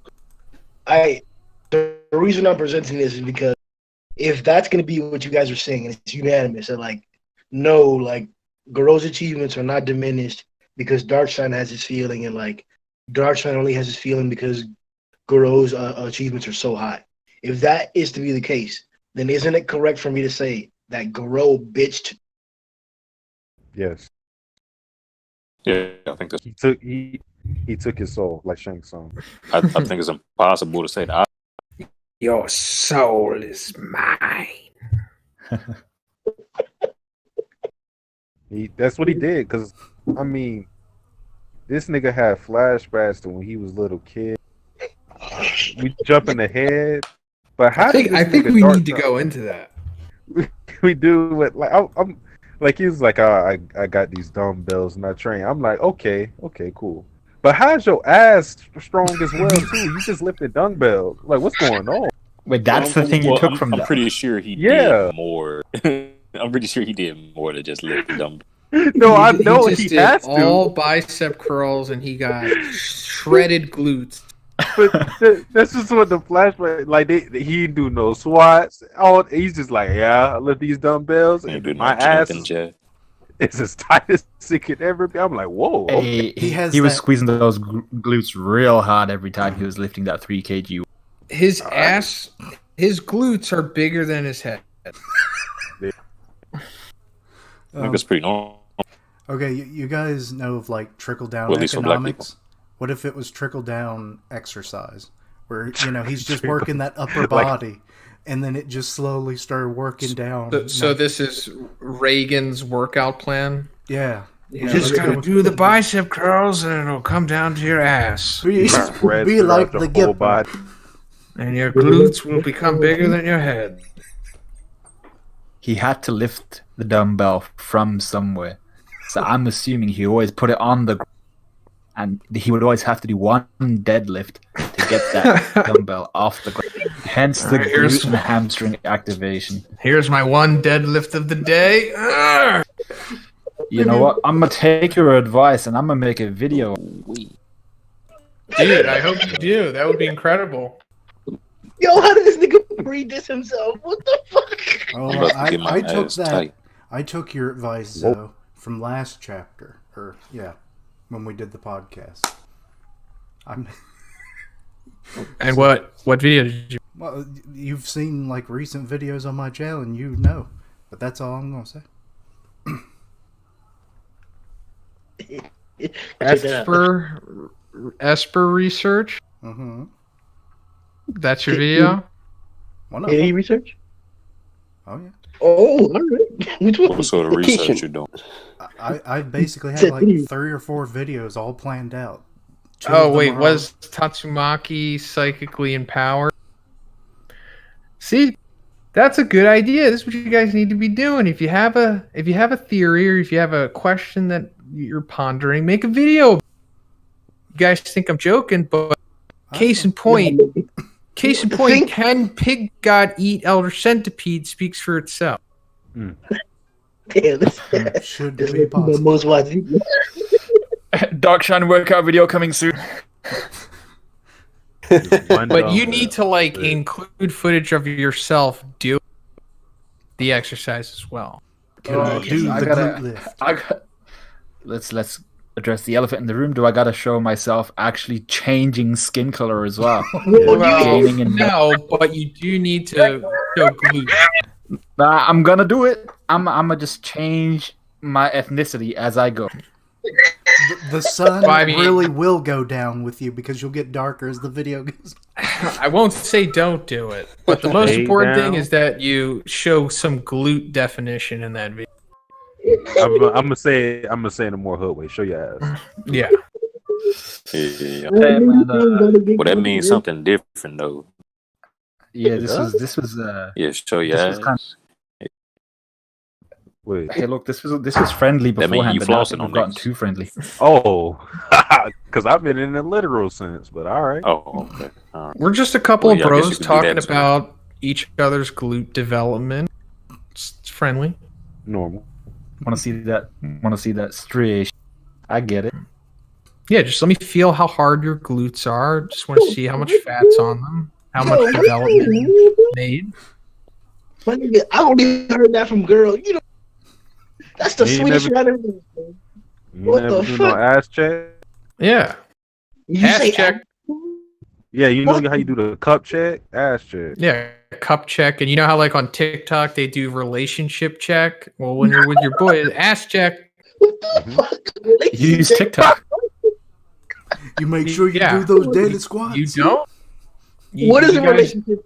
The reason I'm presenting this is because if that's going to be what you guys are saying, and it's unanimous, that like, no, like, Garou's achievements are not diminished because Darkshine has his feeling, and like, Darkshine only has his feeling because Garou's achievements are so high. If that is to be the case, then isn't it correct for me to say that Garou bitched? Yes. Yeah, I think that's. He took his soul, like Shang Tsung. I think it's impossible to say that. Your soul is mine. That's what he did, because, I mean, this nigga had flashbacks to when he was a little kid. We jumping ahead, but how I think we need to go into that. We do, but like I'm like, he was like, I got these dumbbells and I train. I'm like, okay, cool. But how's your ass strong as well too? You just lifted dumbbells. Like, what's going on? Wait, that's the thing you took from that. I'm pretty sure he did more. I'm pretty sure he did more than just lift the dumbbells. No, I know just he did has to. all bicep curls, and he got shredded glutes. But that's just what the flashback. Like he do no squats. Oh, he's just like, yeah, I lift these dumbbells, Ain't and do no my ass jumping jack. is as tight as it could ever be. I'm like, whoa. Okay. He has was that- squeezing those glutes real hard every time he was lifting that 3 kg. His ass, his glutes are bigger than his head. I think it's pretty normal. Okay, you guys know of like trickle down Well, at least for black economics. What if it was trickle down exercise, where he's just working that upper body, and then it just slowly started working down. So this is Reagan's workout plan. Yeah, You just gotta do the bicep curls, and it'll come down to your ass, be Spread like throughout the whole Gipper. body. and your glutes will become bigger than your head. He had to lift the dumbbell from somewhere. So I'm assuming he always put it on the ground, and he would always have to do one deadlift to get that dumbbell off the ground. Hence the Alright, here's- glute and hamstring activation. Here's my one deadlift of the day. Arrgh! You know what? I'm gonna take your advice and I'm gonna make a video. Dude, I hope you do. That would be incredible. Yo, how did this nigga read this himself? What the fuck? Oh, I'm about to get my I took ass that. tight. I took your advice though from last chapter, or when we did the podcast. And what video did you? Well, you've seen like recent videos on my channel, and you know, but that's all I'm gonna say. Esper research. Mm-hmm. That's your video. One of Any them. research? Oh yeah. Oh, all right. Which one? What sort of research you doing? I basically had like 3 or 4 videos all planned out. 2 of Oh them wait, are was Tatsumaki psychically empowered? See, that's a good idea. This is what you guys need to be doing. If you have a theory, or if you have a question that you're pondering, make a video. You guys think I'm joking, but case in point, can Pig God eat Elder Centipede speaks for itself. Damn, this should this be is the possible. most watched. Darkshine workout video coming soon. But you need to include footage of yourself doing the exercise as well. Can I do I the gotta- glute lift? Let's address the elephant in the room. Do I gotta show myself actually changing skin color as well? Gaining in No, but you do need to show glutes. Nah, I'm gonna do it. I'm gonna just change my ethnicity as I go. The sun Well, I mean- really will go down with you because you'll get darker as the video goes. I won't say don't do it, but the most Stay important down. thing is that you show some glute definition in that video. I'm gonna say it in a more hood way. Show your ass. Yeah. Yeah. Hey, man, Well, that means something different, though. Yeah, this was. Yeah, show your This was ass. kind Wait. Hey, look, this was friendly That mean beforehand, you but now I flossing think on we've gotten niggas. too friendly. Oh, because I've been in a literal sense, but all right. Oh, okay. All right. We're just a couple Well, of yeah, I guess bros you could do talking that too. about each other's glute development. It's friendly. Normal. Want to see that? Want to see that striation? I get it. Yeah, just let me feel how hard your glutes are. Just want to see how much fat's on them, how much development made. My nigga, I only heard that from girl. You know, that's the You ain't sweetest shit never- I ever heard. Man. You What never the do fuck? no ass check. Yeah. You Ass say check. Yeah, you know What? how you do the cup check, ass check. Yeah, cup check. And you know how on TikTok they do relationship check? Well, when you're with your boy, ass check. What the fuck? You use TikTok. You make sure you Yeah. do those daily squats. You don't? What is you a guys- relationship?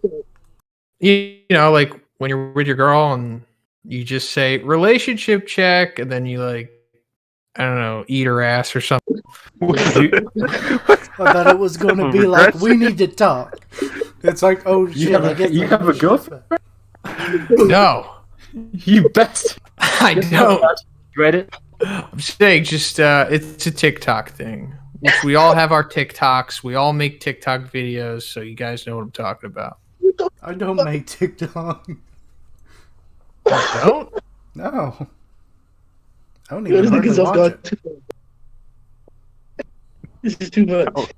You know, like when you're with your girl and you just say relationship check, and then you I don't know, eat her ass or something. I thought it was going to be like, we need to talk. It's like, oh shit. have a- I guess you I have a should- girlfriend? No, You best. I don't. Read it. I'm saying just it's a TikTok thing. Which we all have our TikToks. We all make TikTok videos, so you guys know what I'm talking about. I don't make TikTok. Don't? No. don't Yo, even this hardly nigga's off watch guard. it. This is too much.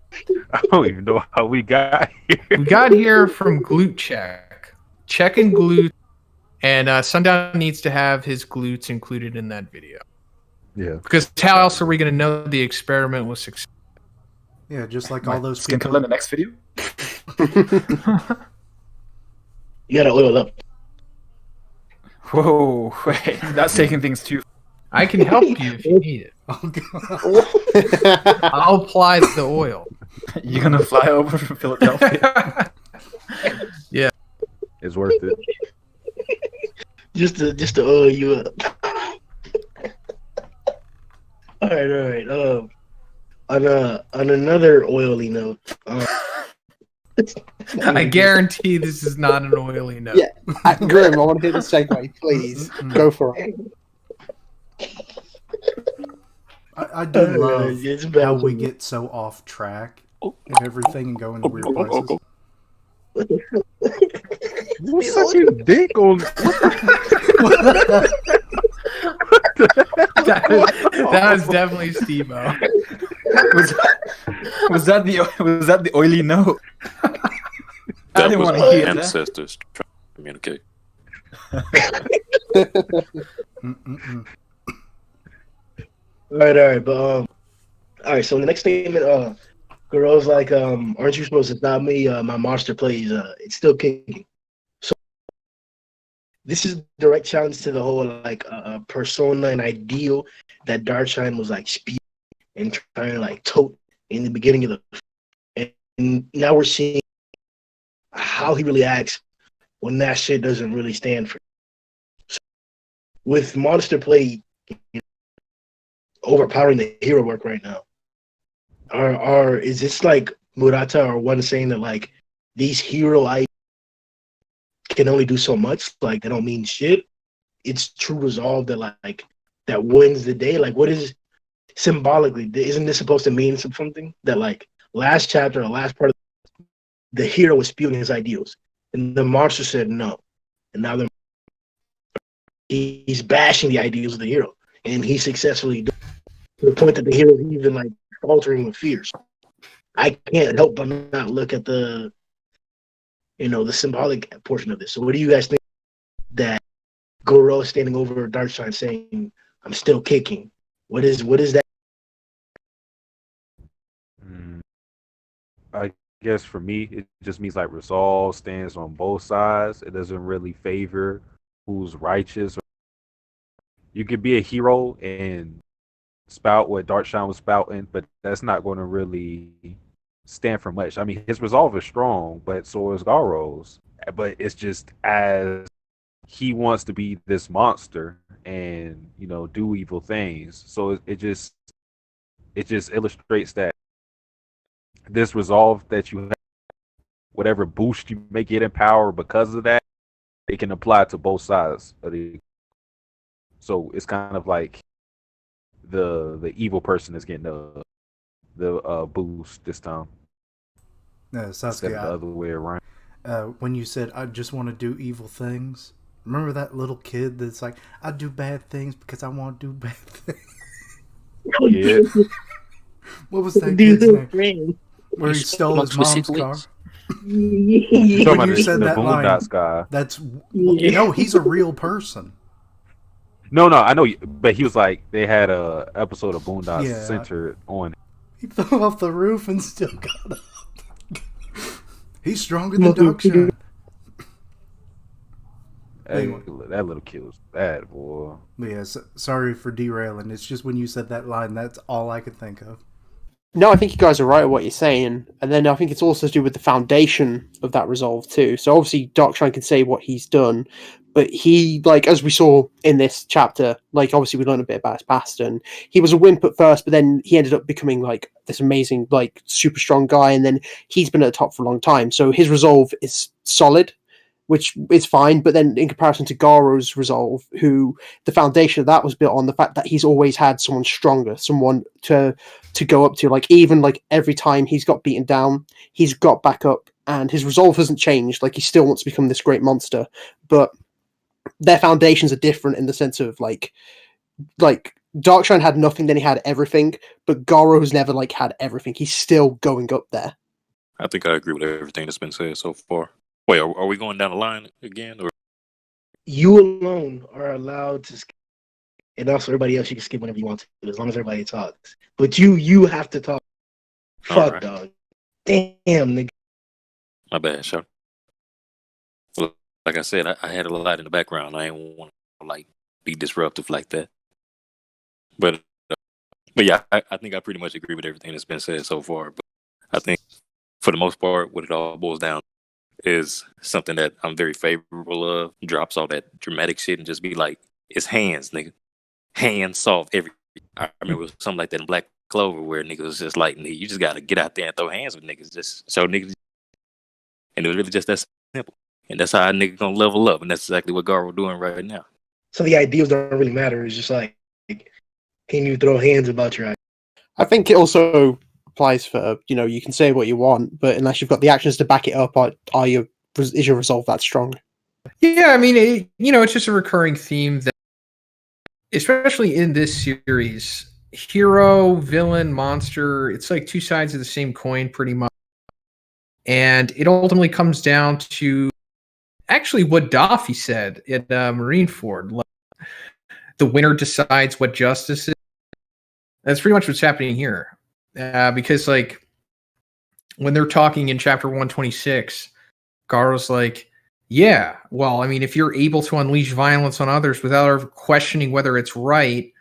I don't even know how we got here. We got here from glute check. Checking glute. And Sundown needs to have his glutes included in that video. Yeah. Because how else are we going to know the experiment was successful? Yeah, just like all those Skin people. color in the next video. You gotta oil up. Whoa, wait, that's taking things too. I can help you if you need it. Oh, God. I'll apply the oil. You're gonna fly over from Philadelphia. Yeah. It's worth it. Just to oil you up. All right. On another oily note, I guarantee this is not an oily note. Yeah. Grimm, I want to hear the segue, please. Go for it. I do love it's bad. how we get so off track and everything and go into weird places. What's sucking dick on? That was definitely Steve-O. Was that the oily note? I That didn't was want to my hear that. ancestors trying to communicate. Mm-mm-mm. All right, but all right. So the next statement, Garou's like, aren't you supposed to stop me? My monster plays, it's still kicking. So this is a direct challenge to the whole like persona and ideal that Darkshine was like spewing and trying to like tote in the beginning of the, and now we're seeing how he really acts when that shit doesn't really stand for. So with monster play overpowering the hero work right now, is this like Murata or one saying that like these hero I can only do so much, like they don't mean shit? It's true resolve that like that wins the day. Like what is symbolically, isn't this supposed to mean something? That like last chapter or last part of the hero was spewing his ideals and the monster said no, and now he's bashing the ideals of the hero, and he successfully to the point that the hero is even like faltering with fears. I can't help but not look at the the symbolic portion of this. So what do you guys think that Garou standing over Darkshine saying, I'm still kicking? What is that? I guess for me, it just means like resolve stands on both sides. It doesn't really favor who's righteous. You could be a hero and spout what Darkshine was spouting, but that's not going to really stand for much. I mean, his resolve is strong, but so is Garou's. But it's just as he wants to be this monster and do evil things. So it just illustrates that this resolve that you have, whatever boost you may get in power because of that, it can apply to both sides of the. So it's kind of like the evil person is getting the boost this time. No, Instead Satsuki, of the other way around. when you said, I just want to do evil things, remember that little kid that's like, I do bad things because I want to do bad things? Yeah. What was that kid's name? Where he stole his mom's car? You're talking about you said the that line, Boondocks guy. that's, he's a real person. No, I know, but he was like, they had a episode of Boondocks Yeah. centered on it. He fell off the roof and still got up. He's stronger than Darkshine. Anyway. That little kid was bad, boy. But yeah, sorry for derailing. It's just when you said that line, that's all I could think of. No, I think you guys are right at what you're saying. And then I think it's also to do with the foundation of that resolve too. So obviously Darkshine can say what he's done, but he, like, as we saw in this chapter, like, obviously we learned a bit about his past, and he was a wimp at first, but then he ended up becoming, like, this amazing, like, super strong guy, and then he's been at the top for a long time. So his resolve is solid, which is fine, but then in comparison to Garou's resolve, who the foundation of that was built on the fact that he's always had someone stronger, someone to go up to. Like, even like every time he's got beaten down, he's got back up, and his resolve hasn't changed. Like, he still wants to become this great monster, but their foundations are different in the sense of like Darkshine had nothing, then he had everything, but Garou has never like had everything. He's still going up there. I think I agree with everything that's been said so far. Wait, are we going down the line again? Or You alone are allowed to skip, and also everybody else you can skip whenever you want to, as long as everybody talks. But you have to talk. Fuck, right. dog. Damn, nigga. My bad, Chuck. Well, like I said, I had a lot in the background. I didn't want to like be disruptive like that. But yeah, I think I pretty much agree with everything that's been said so far. But I think for the most part, what it all boils down is something that I'm very favorable of. Drops all that dramatic shit and just be like, it's hands, nigga. Hands solve everything. I remember something like that in Black Clover where niggas was just like, nigga, you just gotta get out there and throw hands with niggas. Just show niggas. And it was really just that simple. And that's how a nigga gonna level up. And that's exactly what Garou doing right now. So the ideals don't really matter. It's just like, can you throw hands about your ideas? I think it also applies for, you can say what you want, but unless you've got the actions to back it up, is your resolve that strong? Yeah, I mean, it's just a recurring theme that, especially in this series, hero, villain, monster, it's like two sides of the same coin pretty much. And it ultimately comes down to actually what Daffy said at Marineford. Like, the winner decides what justice is. That's pretty much what's happening here. Because, like, when they're talking in chapter 126, Garou's like, yeah, well, I mean, if you're able to unleash violence on others without ever questioning whether it's right,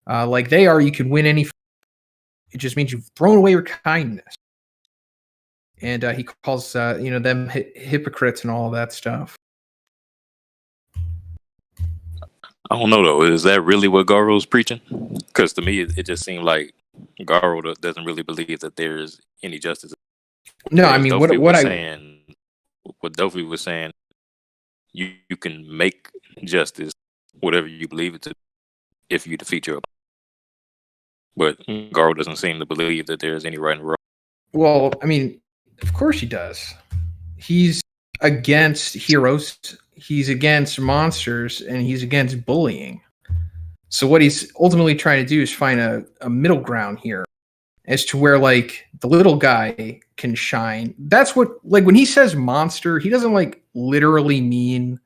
like they are, you can win any. It just means you've thrown away your kindness. And he calls, them hypocrites and all of that stuff. I don't know though. Is that really what Garou's preaching? Because to me, it just seemed like Garou doesn't really believe that there is any justice. No, I mean, what Dofi was saying, you can make justice whatever you believe it to, if you defeat your opponent. But Garou doesn't seem to believe that there's any right and wrong. Well, I mean, of course he does. He's against heroes. He's against monsters, and he's against bullying. So what he's ultimately trying to do is find a middle ground here as to where, like, the little guy can shine. That's what, like, when he says monster, he doesn't, like, literally mean,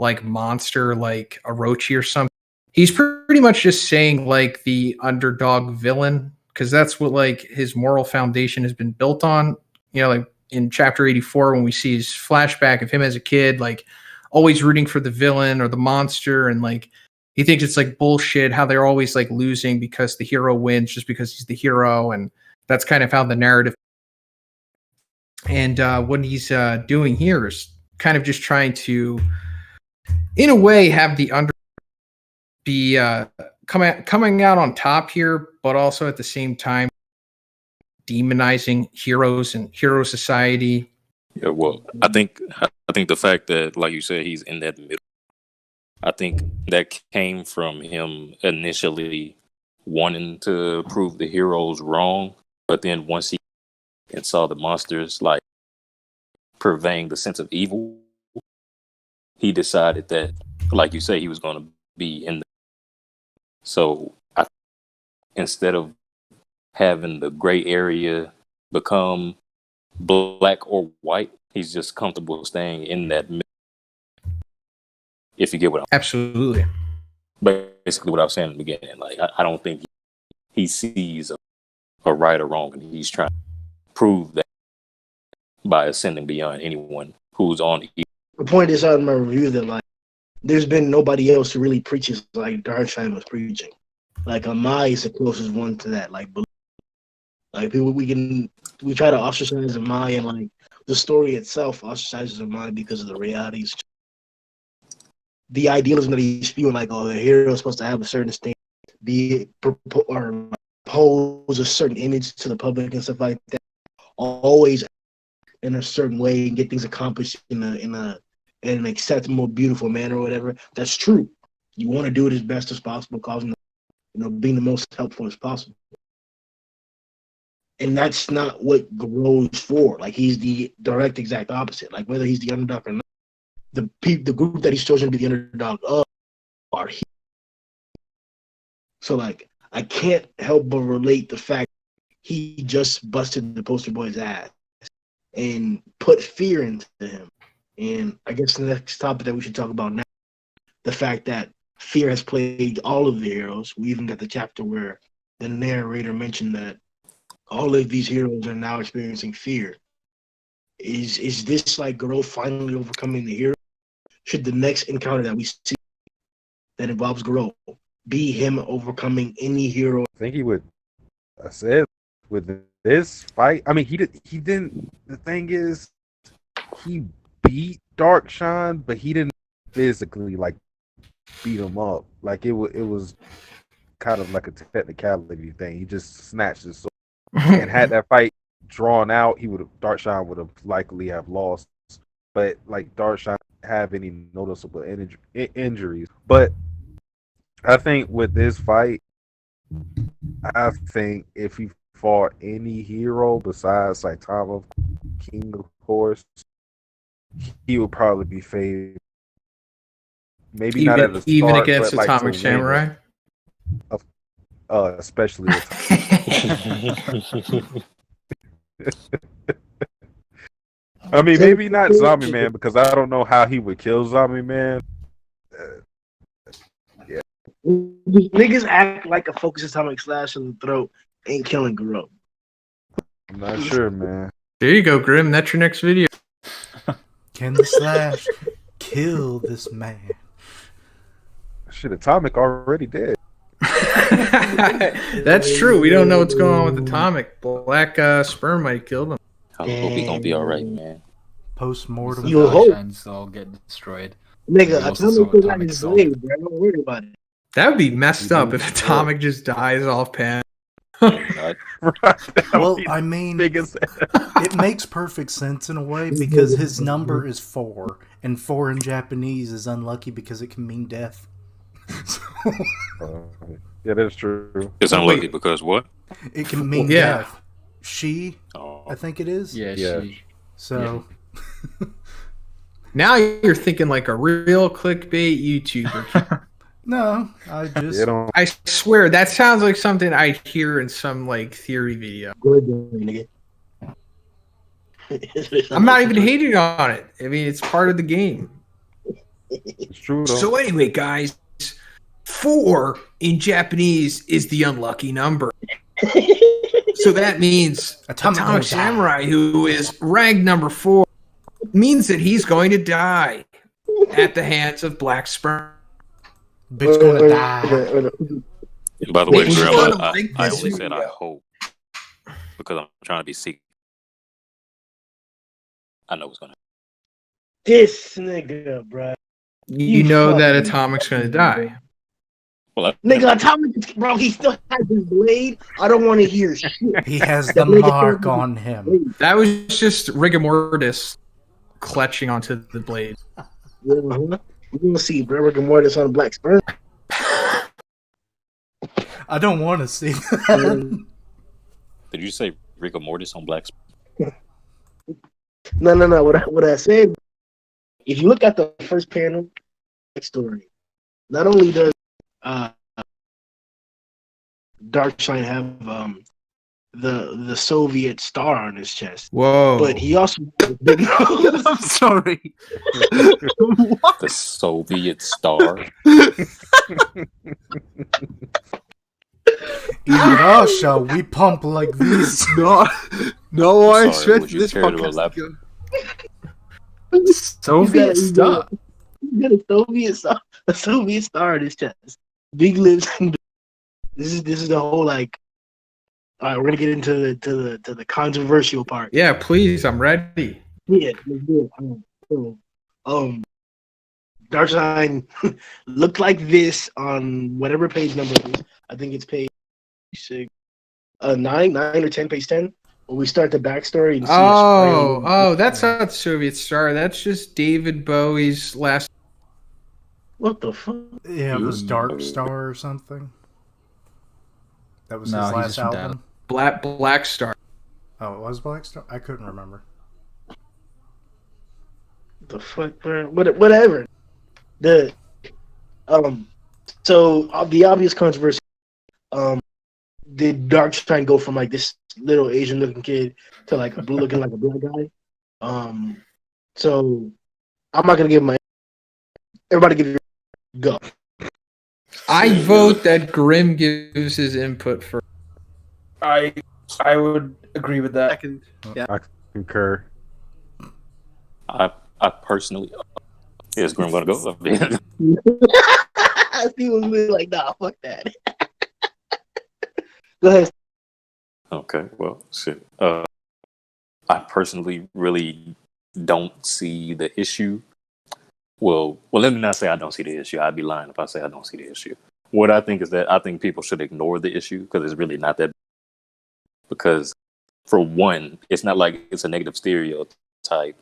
like, monster, like Orochi or something. He's pretty much just saying, like, the underdog villain, because that's what, like, his moral foundation has been built on. Like, in chapter 84, when we see his flashback of him as a kid, like, always rooting for the villain or the monster, and like he thinks it's like bullshit how they're always like losing because the hero wins just because he's the hero, and that's kind of how the narrative. And what he's doing here is kind of just trying to, in a way, have the under be coming out on top here, but also at the same time demonizing heroes and hero society. Yeah, well, I think the fact that, like you said, he's in that middle, I think that came from him initially wanting to prove the heroes wrong, but then once he saw the monsters like purveying the sense of evil, he decided that, like you say, he was going to be in the. So instead of having the gray area become black or white, he's just comfortable staying in that middle. If you get what I'm absolutely, basically what I was saying in the beginning, like I don't think he sees a right or wrong, and he's trying to prove that by ascending beyond anyone who's on. The point is out in my review that like there's been nobody else who really preaches like Darkshine was preaching. Like Amai is the closest one to that. Like people, we try to ostracize Amai, and like the story itself ostracizes Amai because of the realities. The idealism that he's spewing, like, oh, the hero is supposed to have a certain standard, or pose a certain image to the public and stuff like that. Always in a certain way and get things accomplished in an acceptable, beautiful manner or whatever. That's true. You want to do it as best as possible, causing, being the most helpful as possible. And that's not what Garou's for. Like, he's the direct exact opposite. Like, whether he's the underdog or not, the group that he's chosen to be the underdog of are here. So, like, I can't help but relate the fact he just busted the poster boy's ass and put fear into him. And I guess the next topic that we should talk about now, the fact that fear has plagued all of the heroes. We even got the chapter where the narrator mentioned that all of these heroes are now experiencing fear. Is this like Garou finally overcoming the hero? Should the next encounter that we see that involves Garou be him overcoming any hero? I think he would. I said with this fight. I mean, he didn't. The thing is, he beat Darkshine, but he didn't physically like beat him up. Like it was kind of like a technicality thing. He just snatched his sword. And had that fight drawn out, Darkshine would have likely have lost. But like Darkshine have any noticeable injuries. But I think with this fight, I think if he fought any hero besides Saitama, King of course, he would probably be favored. Maybe not at the start, even against but Atomic Samurai. Especially. I mean, maybe not Zombie Man because I don't know how he would kill Zombie Man. Yeah, Niggas act like a Focus Atomic slash in the throat ain't killing Garou. I'm not sure, man. There you go, Grimm. That's your next video. Can the slash kill this man? Shit, Atomic already dead. That's true. We don't know what's going on with Atomic. Black sperm might have killed him. I hope he gonna be all right, man. Post-mortem. You hope. Darkshine's all get destroyed. Nigga, He lost Atomic the was like Atomic his Soul. blade, bro. Don't worry about it. That would be messed up if Atomic just dies off pan. Not- Well, I mean, Biggest. it makes perfect sense in a way because his number is 4, and 4 in Japanese is unlucky because it can mean death. Yeah, that's true. It's unlucky because what? It can mean Yeah. death. She, Oh, I think it is. Yeah, Yeah. So, Now you're thinking like a real clickbait YouTuber. no, I just. They don't. I swear that sounds like something I hear in some like theory video. Good, nigga. I'm not even hating on it. I mean, it's part of the game. It's true though. So anyway, guys, 4 in Japanese is the unlucky number. So that means Atomic Samurai, who is rank number 4, means that he's going to die at the hands of Black Sperm. Bitch gonna die. and by the way, Make Grimm, sure to I like I this only said I video. hope because I'm trying to be secret. I know what's gonna This nigga, bro. You know that Atomic's going to die. happen. Well, Nigga, Atomic, bro, he still has his blade. I don't want to hear shit. He has the mark on him. That was just rigor mortis clutching onto the blade. Yeah, we're gonna see, bro. Rick and Mortis on Black Sperm. I don't want to see that. did you say rigor mortis on Black? No. What I said, if you look at the first panel story, not only does Darkshine have the Soviet star on his chest, Whoa. but he also I'm sorry. The Soviet star. In Russia, we pump like this. No, I Sorry, expected would you this care to podcast to elaborate? go. Soviet star. He's got a Soviet star on his chest. Big lips. This is the whole like. All right, we're gonna get into the controversial part. Yeah, please, I'm ready. Yeah, let's do it. Darkshine looked like this on whatever page number it is. I think it's page 6, 9 or 10, page 10. When we start the backstory and see That's not the Soviet Star. That's just David Bowie's last. what the fuck? Yeah, it was Dark Star or something. That was No, his he's last just from album. Black Star. Oh, it was Black Star? I couldn't remember. The fuck, bro? Whatever. So the obvious controversy. did Darkshine go from like this little Asian looking kid to like looking like a black guy? So I'm not gonna give my everybody give your go. I vote that Grimm gives his input first. I would agree with that. Second. Yeah. I concur. I personally, is Grimm gonna go? He was really like, nah, fuck that. Go ahead. Okay, well, shit. I personally really don't see the issue. Well, let me not say I don't see the issue. I'd be lying if I say I don't see the issue. What I think is that I think people should ignore the issue because it's really not that. Because, for one, it's not like it's a negative stereotype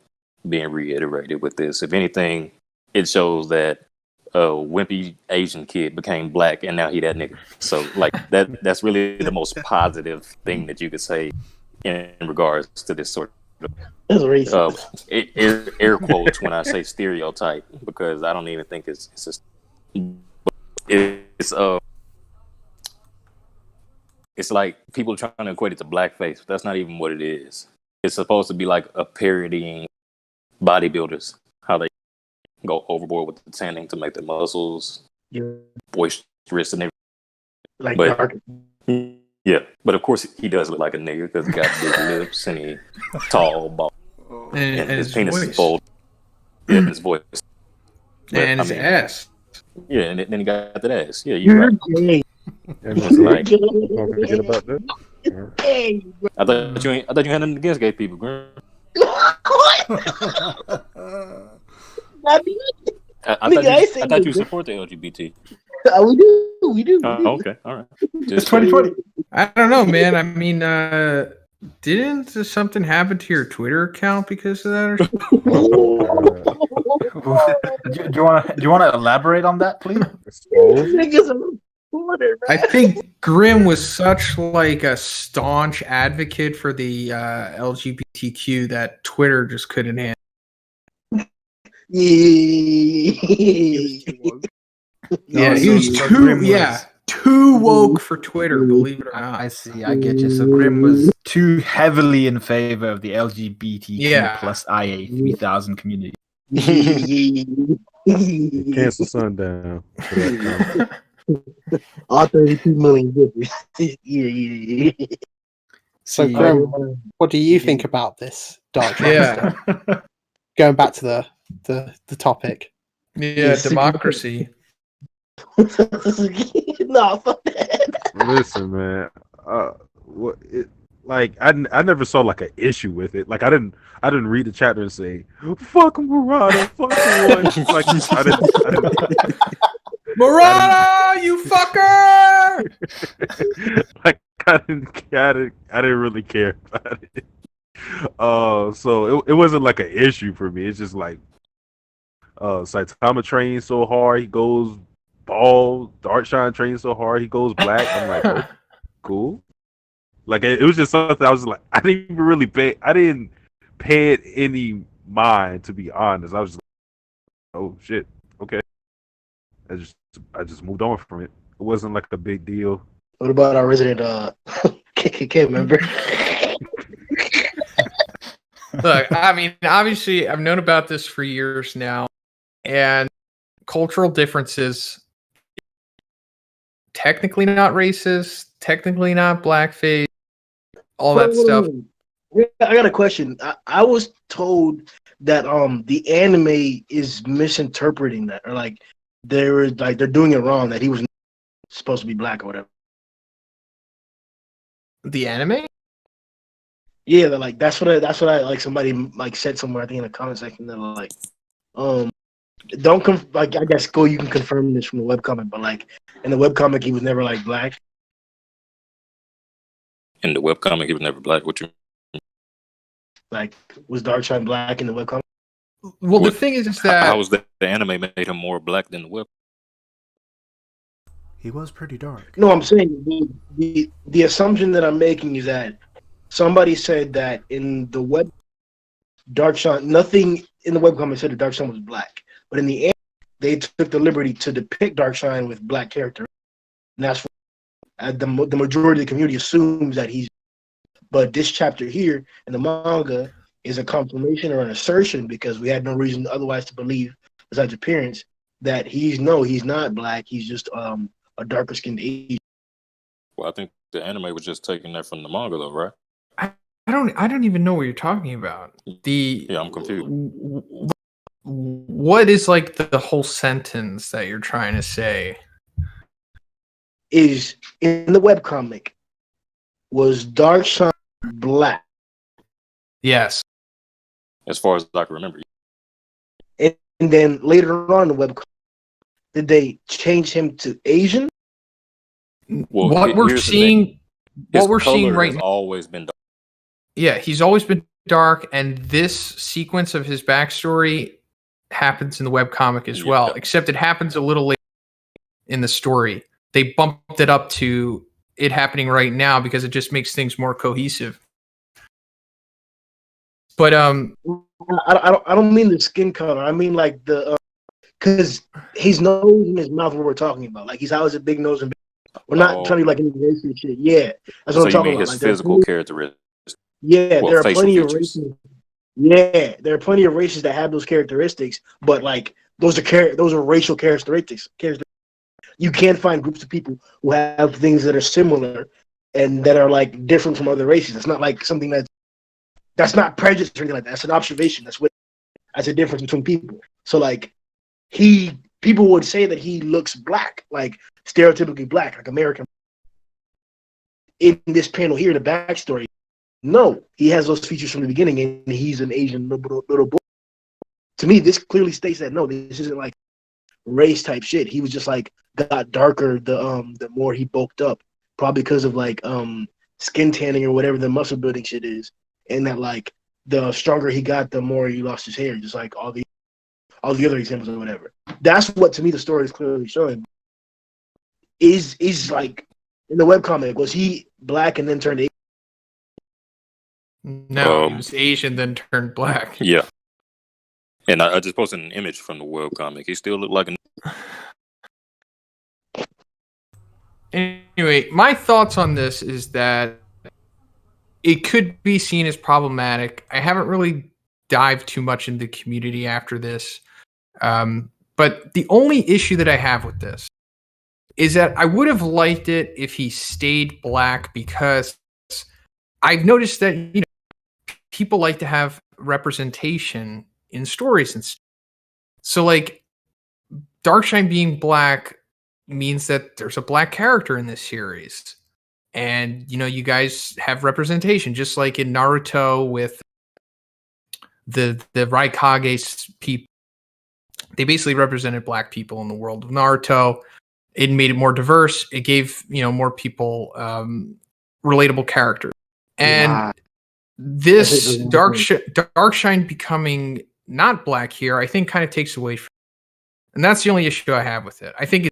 being reiterated with this. If anything, it shows that a wimpy Asian kid became black and now he that nigga. So, like, that's really the most positive thing that you could say in regards to this sort of That's racist. air quotes when I say stereotype, because I don't even think it's like people trying to equate it to blackface, but that's not even what it is. It's supposed to be like a parodying bodybuilders, how they go overboard with the tanning to make their muscles boisterous and everything. Like But- dark. Yeah, but of course he does look like a nigga because he got big lips and he tall, bald, and his penis is full. Yeah, and his voice. But, And his ass. Yeah, and then he got that ass. Yeah, you're right. Gay. And it's like, Gay. don't forget about that. Gay. I thought you had nothing against gay people, Grimm. What? I mean, I Nigga, I thought say you no. support the LGBT. we do. Oh, okay, all right. It's 2020. I don't know, man. I mean, didn't something happen to your Twitter account because of that? Do you want to elaborate on that, please? Niggas are reported, I man. think Grimm was such like a staunch advocate for the LGBTQ that Twitter just couldn't handle. Yeah, he was so too Grimm too woke for Twitter. Believe it or not. I see. I get you. So Grimm was too heavily in favor of the LGBTQ plus IA 3000 community. Cancel Sundown. For that comment. All 32 million viewers. Yeah. So, See, Grimm, what do you think about this Dark Yeah. stuff? Going back to the topic. Yeah, democracy. Nah, fuck that. Listen, man. I never saw like an issue with it. Like I didn't read the chapter and say fuck Murata, fuck the one. Like I didn't Murata, you fucker! like I didn't really care about it. So it wasn't like an issue for me. It's just like Saitama trains so hard he goes bald. Darkshine trains so hard he goes black. I'm like, oh, cool. Like it was just something I was like, I didn't pay it any mind, to be honest. I was just like, oh shit, okay. I just moved on from it. It wasn't like a big deal. What about our resident KKK member? Look, I mean, obviously, I've known about this for years now, and cultural differences. Technically not racist, technically not blackface, all that stuff. I got a question. I was told that the anime is misinterpreting that, or like they're doing it wrong, that he was supposed to be black or whatever. The anime? Yeah, they're like that's what I like. Somebody like said somewhere, I think in the comment section, they're like, I guess go. You can confirm this from the webcomic, but like in the webcomic, he was never like black. In the webcomic, he was never black. What you Like, was Darkshine black in the webcomic? Well, the thing is that how was the anime made him more black than the web? He was pretty dark. No, I'm saying the assumption that I'm making is that somebody said that in the web, Darkshine, nothing in the webcomic said that Darkshine was black, but in the end, they took the liberty to depict Darkshine with black character, and the majority of the community assumes that he's. But this chapter here in the manga is a confirmation or an assertion because we had no reason otherwise to believe, besides appearance, that he's not black. He's just a darker skinned Asian. Well, I think the anime was just taking that from the manga, though, right? I don't even know what you're talking about. Yeah, I'm confused. What is like the whole sentence that you're trying to say? Is in the webcomic was Darkshine black? Yes. As far as I can remember. And then later on in the webcomic, did they change him to Asian? Well, what we're seeing right now, always been dark. Yeah, he's always been dark, and this sequence of his backstory happens in the webcomic as well, except it happens a little later in the story. They bumped it up to it happening right now because it just makes things more cohesive. But I don't mean the skin color. I mean like the because his nose and his mouth. What we're talking about, like he's always a big nose and. We're not trying to like any racist shit. Yeah, that's what I'm talking about. His like, physical characteristics. Yeah, there are plenty of races. Yeah, there are plenty of races that have those characteristics, but like those are racial characteristics. You can't find groups of people who have things that are similar and that are like different from other races. It's not like something that's not prejudice or anything like that. That's an observation. That's a difference between people. So like people would say that he looks black, like stereotypically black, like American. In this panel here, the backstory, no, he has those features from the beginning, and he's an Asian little boy. To me, this clearly states that no, this isn't like race type shit. He was just like got darker the more he bulked up, probably because of like skin tanning or whatever the muscle building shit is, and that like the stronger he got, the more he lost his hair, just like all the other examples or whatever. That's what to me the story is clearly showing. Is like in the webcomic, was he black and then turned Asian? No, he was Asian then turned black. Yeah. And I just posted an image from the webcomic. He still looked like Anyway, my thoughts on this is that it could be seen as problematic. I haven't really dived too much into the community after this. But the only issue that I have with this is that I would have liked it if he stayed black, because I've noticed that, you know, people like to have representation in stories and stuff. So like Darkshine being black means that there's a black character in this series. And, you know, you guys have representation, just like in Naruto with the Raikage's people. They basically represented black people in the world of Naruto. It made it more diverse. It gave, you know, more people relatable characters. And this Darkshine becoming not black here, I think kind of takes away from it. And that's the only issue I have with it. I think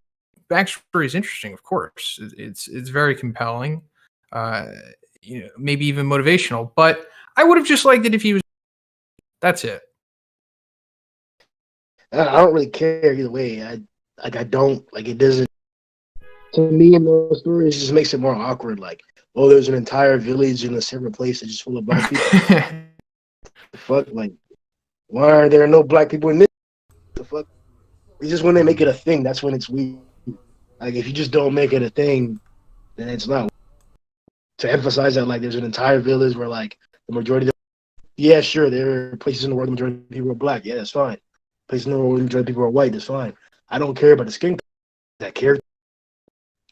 backstory is interesting, of course. It's very compelling. You know, maybe even motivational. But I would have just liked it if he was. That's it. I don't really care either way. I don't like it. Doesn't to me in those stories it just makes it more awkward. Like, oh, there's an entire village in a separate place that's just full of black people. The fuck, like, why are there no black people in this? The fuck? It's just when they make it a thing, that's when it's weird. Like, if you just don't make it a thing, then it's not. To emphasize that, like, there's an entire village where, like, the majority of yeah, sure, there are places in the world the majority of people are black. Yeah, that's fine. Places in the world where the majority of people are white. That's fine. I don't care about the skin. That character,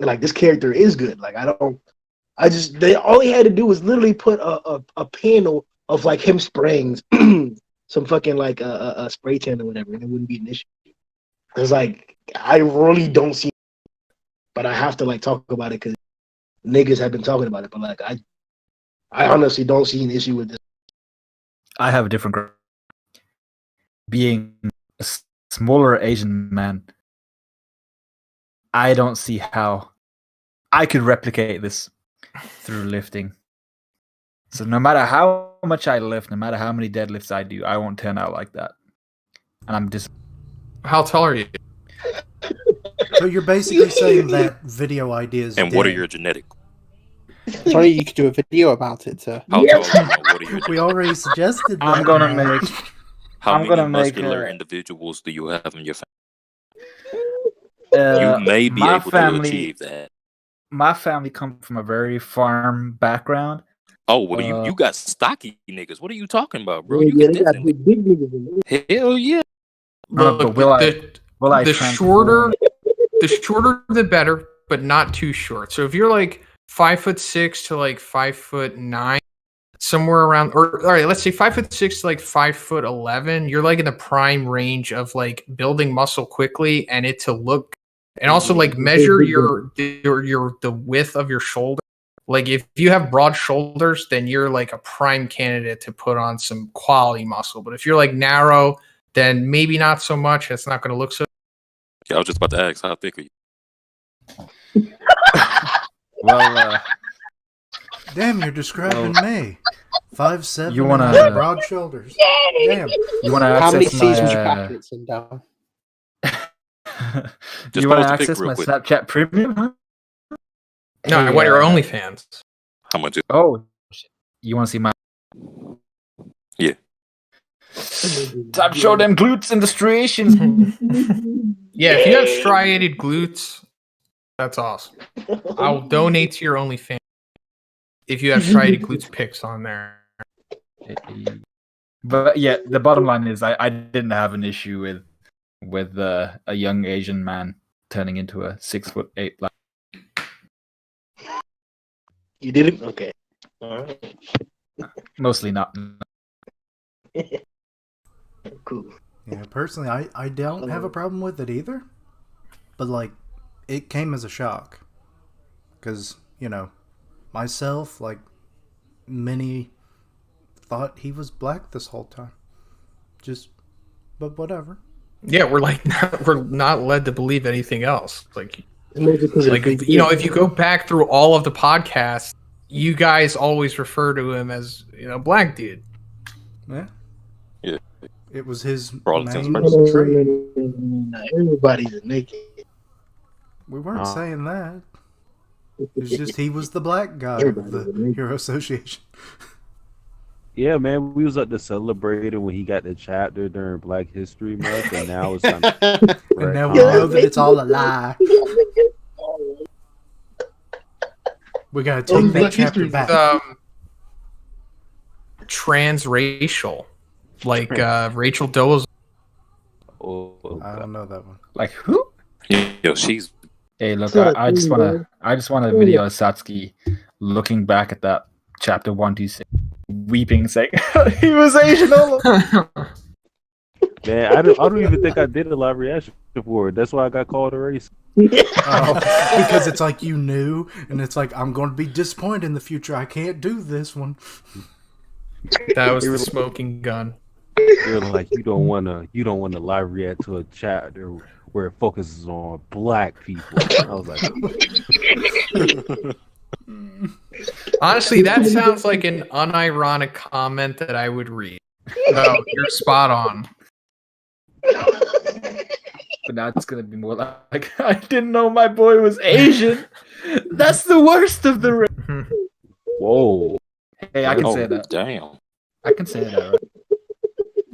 like, this character is good. Like, all he had to do was literally put a panel of, like, him spraying some fucking, like, a spray tan or whatever, and it wouldn't be an issue. Because, like, I really don't see, but I have to, like, talk about it because niggas have been talking about it. But, like, I honestly don't see an issue with this. I have a different being a smaller Asian man. I don't see how I could replicate this through lifting. So no matter how much I lift, no matter how many deadlifts I do, I won't turn out like that. And I'm just. How tall are you? So you're basically saying that video ideas. And what are your genetics? Sorry, you could do a video about it. How tall are you? What are your We already suggested that. I'm gonna make. How I'm many gonna make muscular a- individuals do you have in your family? Uh, You may be my able family, to achieve that. My family comes from a very farm background. Oh, well, you got stocky niggas. What are you talking about, bro? Yeah, You yeah, can they got definitely. big niggas in there. Hell yeah. But Look, will I the transform? shorter the better, but not too short. So if you're like 5'6" to like 5'9", somewhere around, or all right, let's say 5'6" to like 5'11", you're like in the prime range of like building muscle quickly and it to look, and also like measure the width of your shoulder. Like if you have broad shoulders, then you're like a prime candidate to put on some quality muscle. But if you're like narrow, then maybe not so much. It's not going to look so. Yeah, I was just about to ask, how thick are you? Well, Damn, you're describing me. 5'7", You wanna- and broad shoulders. Damn. you want to How many access seasons you my? back it, Sundown? Just You want post to a pic access real my quick. Snapchat Premium? Huh? No, I want your OnlyFans. How much? Oh, shit. You want to see my? Yeah. Time to show them glutes and the striations. Yeah, if you have striated glutes, that's awesome. I'll donate to your OnlyFans if you have striated glutes pics on there. But yeah, the bottom line is I didn't have an issue with a young Asian man turning into a 6'8" black. You didn't? Okay. All right. Mostly not. Cool. Yeah, personally, I don't have a problem with it either. But, like, it came as a shock. Because, you know, myself, like, many thought he was black this whole time. But whatever. Yeah, we're not led to believe anything else. Like Like, you know, if you go back through all of the podcasts, you guys always refer to him as, you know, black dude. Yeah. Yeah. It was his For all intents and main purposes. trait. everybody's a naked. We weren't Oh. saying that. It's just he was the black guy of Everybody's a the nigga. Hero Association. Yeah, man, we was up to celebrating when he got the chapter during Black History Month, and now it's time. And now we know that it's all a lie. We gotta take that Black chapter History back. Transracial, like Rachel Doe's. Oh, I don't know that one. Like who? Yo, she's Hey, look, So, I just wanna video of Satsuki looking back at that chapter 126, weeping, saying he was Asian all along. man, I don't even think I did a live reaction for it. That's why I got called a racist. Oh, because it's like you knew, and it's like I'm going to be disappointed in the future. I can't do this one. That was the smoking gun. They're like, you don't want to live react to a chapter where it focuses on black people. I was like, Honestly, that sounds like an unironic comment that I would read. No, you're spot on. But now it's gonna be more like I didn't know my boy was Asian. That's the worst of the race. whoa. Hey, I can oh, say that. damn. I can say that,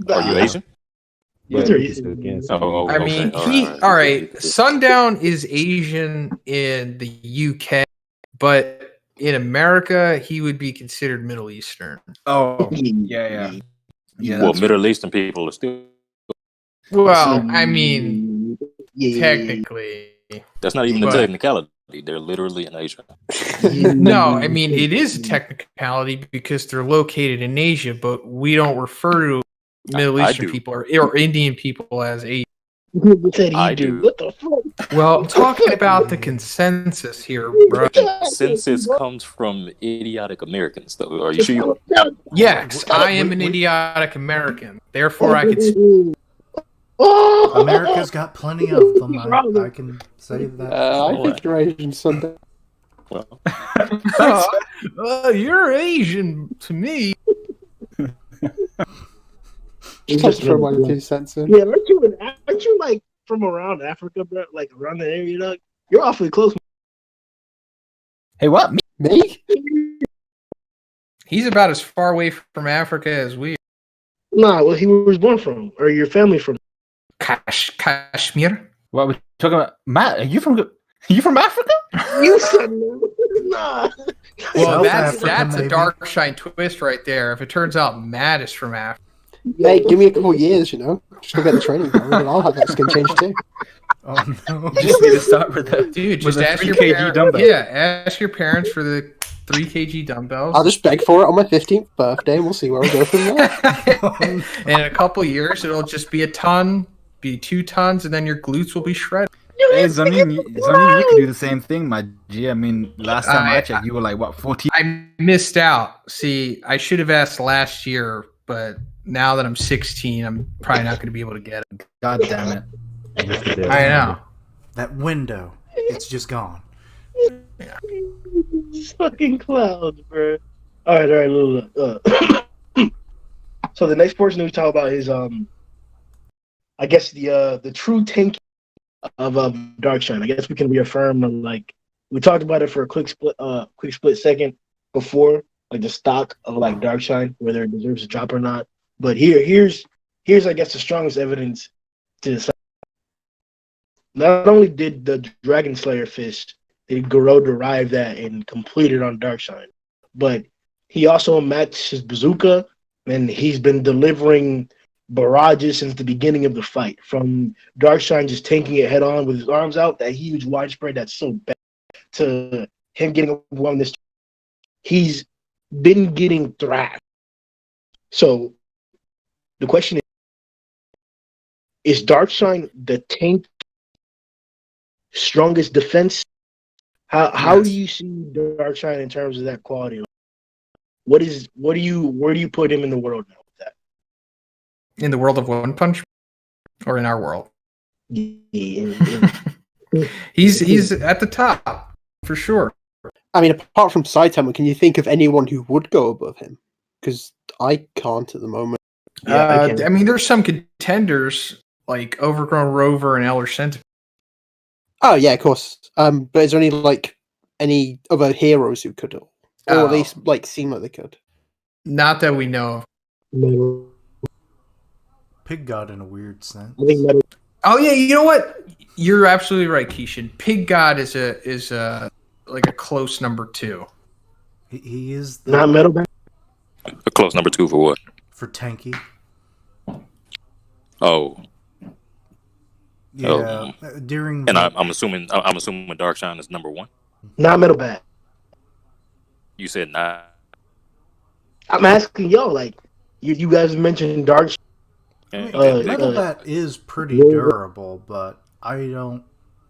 right? Are you Asian? Yeah, What's your you still can't say Oh, I okay. mean, All right. Sundown is Asian in the UK, but in America, he would be considered Middle Eastern. Oh, yeah. Well, Middle Eastern people are still. Well, I mean, yeah. technically. That's not even a But- technicality. They're literally in Asia. No, I mean, it is a technicality because they're located in Asia, but we don't refer to Middle I Eastern do. people or Indian people as Asian. You said he I do. do. What the fuck? Well, I'm talking about the consensus here, bro. Census comes from idiotic Americans, though. Are you sure? You... Yes, I am an idiotic American. Therefore, I can. Oh, America's got plenty of them. I can say that. I think you're Asian, Sundown. Well, You're Asian to me. It's Just just throw my really- 2 cents in. Yeah, aren't you like from around Africa, bro? Like around the area, dog? You're awfully close. Hey, what? Me? He's about as far away from Africa as we are. Nah, well, he was born from, or your family from. Kashmir? What are we talking about? Matt, are you from Africa? You said no. Nah. Well, South that's Africa, a maybe. Darkshine twist right there. If it turns out Matt is from Africa. Mate, give me a couple years, you know? Just go get the training done, and I'll have that skin changed too. Oh no. Just need to start with that. Dude, With just a ask 3 your kg parents. dumbbell. Yeah, ask your parents for the 3 kg dumbbells. I'll just beg for it on my 15th birthday, and we'll see where we go from there. In a couple years, it'll just be a ton, be 2 tons, and then your glutes will be shredded. Hey, Zhoniin, you can do the same thing, my G. I mean, last time I checked, you were like, what, 14? I missed out. See, I should have asked last year, but now that I'm 16, I'm probably not going to be able to get it. God damn it. I know. That window, it's just gone. Fucking clouds, bro. All right, look. So the next portion we talk about is I guess the true tank of Darkshine. I guess we can reaffirm like we talked about it for a quick split second before, like the stock of like Darkshine, whether it deserves a drop or not. But here's I guess the strongest evidence to this. Not only did the Dragon Slayer fist did Garou derive that and complete it on Darkshine, but he also matched his bazooka, and he's been delivering barrages since the beginning of the fight. From Darkshine just tanking it head on with his arms out, that huge widespread that's so bad, to him getting overwhelmed. This he's been getting thrashed. So the question is Darkshine the tank strongest defense? How do you see Darkshine in terms of that quality? Where do you put him in the world now with that? In the world of One Punch, or in our world? Yeah. He's at the top for sure. I mean, apart from Saitama, can you think of anyone who would go above him? Because I can't at the moment. I mean, there's some contenders like Overgrown Rover and Elder Centipede. Oh yeah, of course. But is there any like any other heroes who could, or at least like seem like they could? Not that we know of. Pig God in a weird sense. I think Metal. Oh yeah, you know what? You're absolutely right, Kishin. Pig God is a like a close number 2. He is the, Not Metal. A close number 2 for what? for tanky. Oh, Yeah, during and I'm assuming Darkshine is number 1. Not Metal Bat. You said nah. I'm asking y'all, like, you guys mentioned Darkshine. Metal Bat is pretty durable, but I don't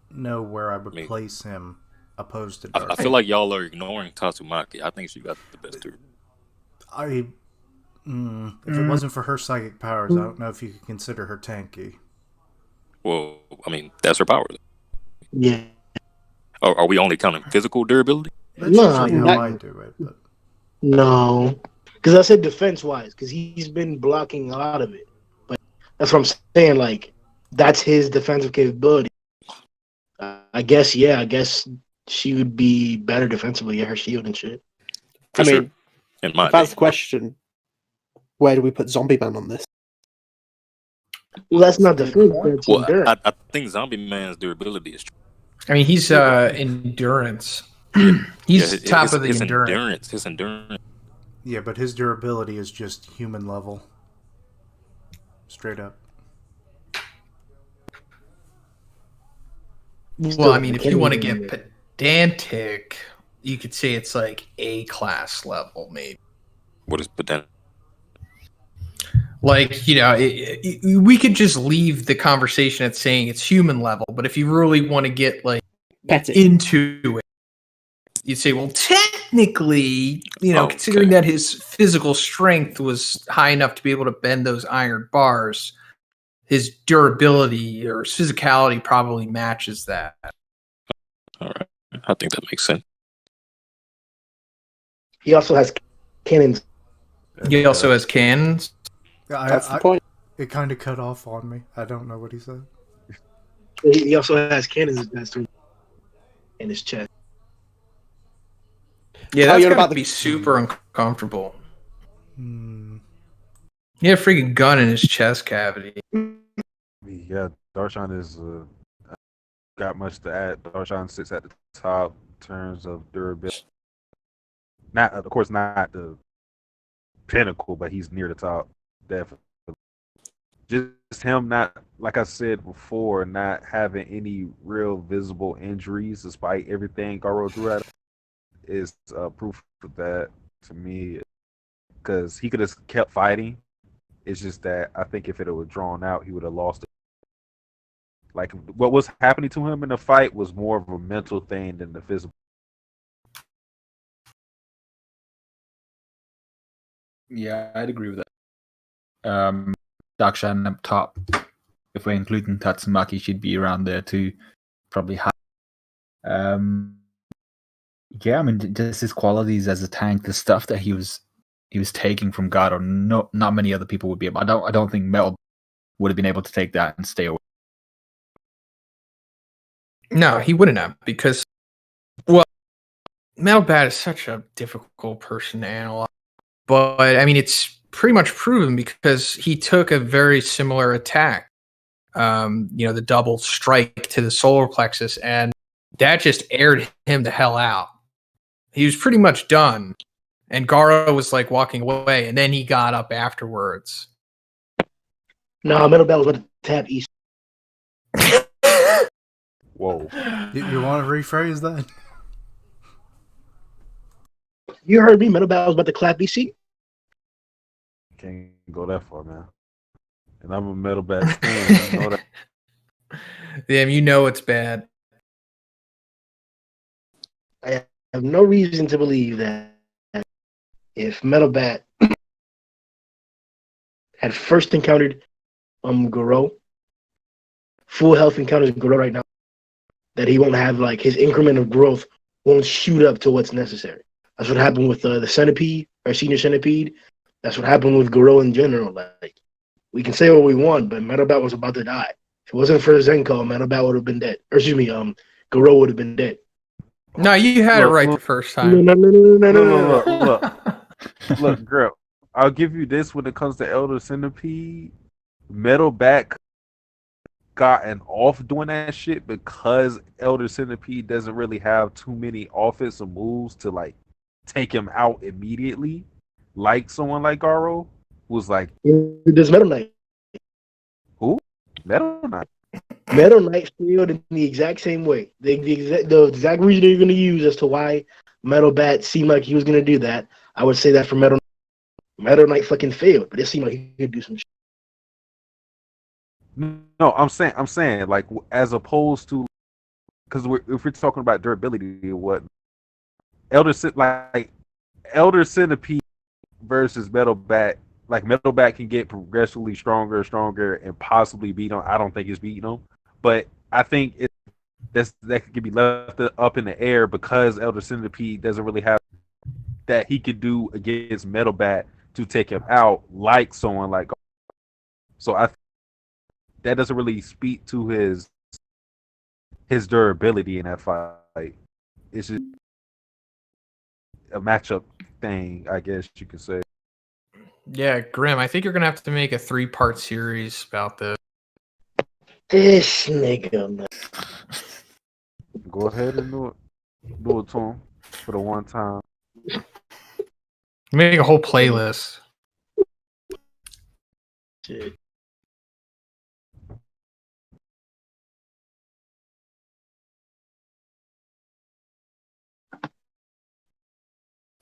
know where I would place him opposed to Dark. I feel like y'all are ignoring Tatsumaki. I think she got the best 2. If it wasn't for her psychic powers, I don't know if you could consider her tanky. Well, I mean, that's her power. Yeah. Are we only counting physical durability? That's No, usually how not- I do it. But No, because I said defense-wise, because he's been blocking a lot of it. But that's what I'm saying. Like, that's his defensive capability. I guess she would be better defensively at her shield and shit. For I mean, sure. In my if that's the opinion. question, where do we put Zombie Man on this? Well, that's not defense. That's Well, endurance. I think Zombie Man's durability is true. I mean, he's endurance. He's top of the endurance. His endurance. yeah, but his durability is just human level. Straight up. Well, I mean, if you want to get pedantic, you could say it's like A class level, maybe. What is pedantic? Like, you know, we could just leave the conversation at saying it's human level, but if you really want to get like Petty. into it, you'd say, well, technically, you know, Okay. considering that his physical strength was high enough to be able to bend those iron bars, his durability or his physicality probably matches that. All right. I think that makes sense. He also has cannons. He also has cannons. Yeah, That's the point. It kind of cut off on me. I don't know what he said. He also has cannons attached to him in his chest. Yeah, Oh, that's you're got about to be super uncomfortable. Hmm. He had a freaking gun in his chest cavity. Yeah, Darkshine is got much to add. Darkshine sits at the top in terms of durability. Not, of course, not the pinnacle, but he's near the top, definitely. Just him not, like I said before, not having any real visible injuries despite everything Garou threw at him is proof of that to me. Because he could have kept fighting. It's just that I think if it was drawn out, he would have lost it. Like what was happening to him in the fight was more of a mental thing than the physical. Yeah, I'd agree with that. Darkshine up top. If we're including Tatsumaki, she'd be around there too, probably high. Yeah, I mean, just his qualities as a tank, the stuff that he was taking from Garou, not many other people would be able. I don't think Metal would have been able to take that and stay away. No, he wouldn't have, because, well, Metal Bat is such a difficult person to analyze. But, I mean, it's pretty much proven because he took a very similar attack, the double strike to the solar plexus, and that just aired him the hell out. He was pretty much done, and Garou was like walking away, and then he got up afterwards. No, Metal Bat was about to tap East. Whoa. You want to rephrase that? You heard me. Metal Bat was about to clap EC. Can't go that far, man. And I'm a Metal Bat fan. I know that. Damn, you know it's bad. I have no reason to believe that if Metal Bat had first encountered Garou, full health encounters Garou right now, that he won't have, like, his increment of growth won't shoot up to what's necessary. That's what happened with the Centipede, or Senior Centipede. That's what happened with Garou in general. Like, we can say what we want, but Metal Bat was about to die. If it wasn't for Zenko, Metal Bat would have been dead. Or excuse me, Garou would have been dead. No, you had it right the first time. Look, girl, I'll give you this when it comes to Elder Centipede. Metal Bat gotten off doing that shit because Elder Centipede doesn't really have too many offensive moves to, like, take him out immediately. Like someone like Garou, who's like, There's Metal Knight. who? Metal Knight. Metal Knight failed in the exact same way. The exact reason you're going to use as to why Metal Bat seemed like he was going to do that, I would say that for Metal Knight. Metal Knight fucking failed, but it seemed like he could do some shit. No, I'm saying, like, as opposed to, because if we're talking about durability, what Elder Centipede versus Metal Bat, like, Metal Bat can get progressively stronger, and possibly beat him. I don't think it's beating him, but I think that could be left up in the air because Elder Centipede doesn't really have that he could do against Metal Bat to take him out like someone like. So that doesn't really speak to his durability in that fight. It's just a matchup thing, I guess you could say. Yeah, Grimm, I think you're gonna have to make a 3-part series about this. This nigga. Go ahead and do it to him for the one time. Make a whole playlist. Shit.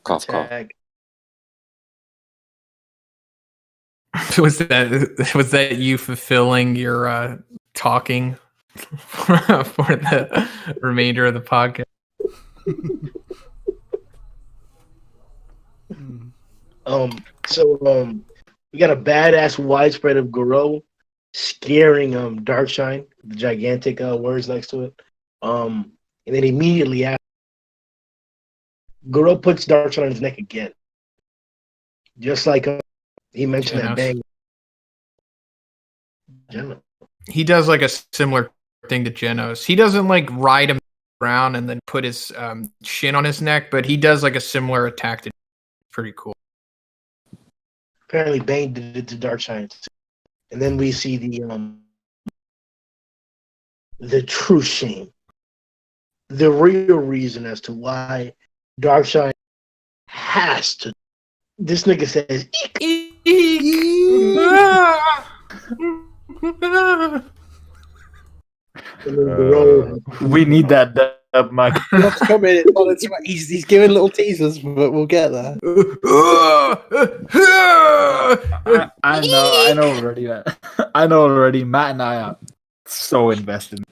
Cough, cough. Tag. Was that you fulfilling your talking for the remainder of the podcast? So we got a badass widespread of Garou scaring Darkshine, the gigantic words next to it. And then immediately after, Garou puts Darkshine on his neck again. Just like he mentioned that bang. He does like a similar thing to Genos. He doesn't like ride him around and then put his shin on his neck, but he does like a similar attack to. Pretty cool. Apparently, Bane did it to Darkshine, and then we see the true shame, the real reason as to why Darkshine has to. This nigga says, "Eek." We need that dub, Mike. What's coming? He's giving little teasers, but we'll get there. I know already. I know already. Matt and I are so invested.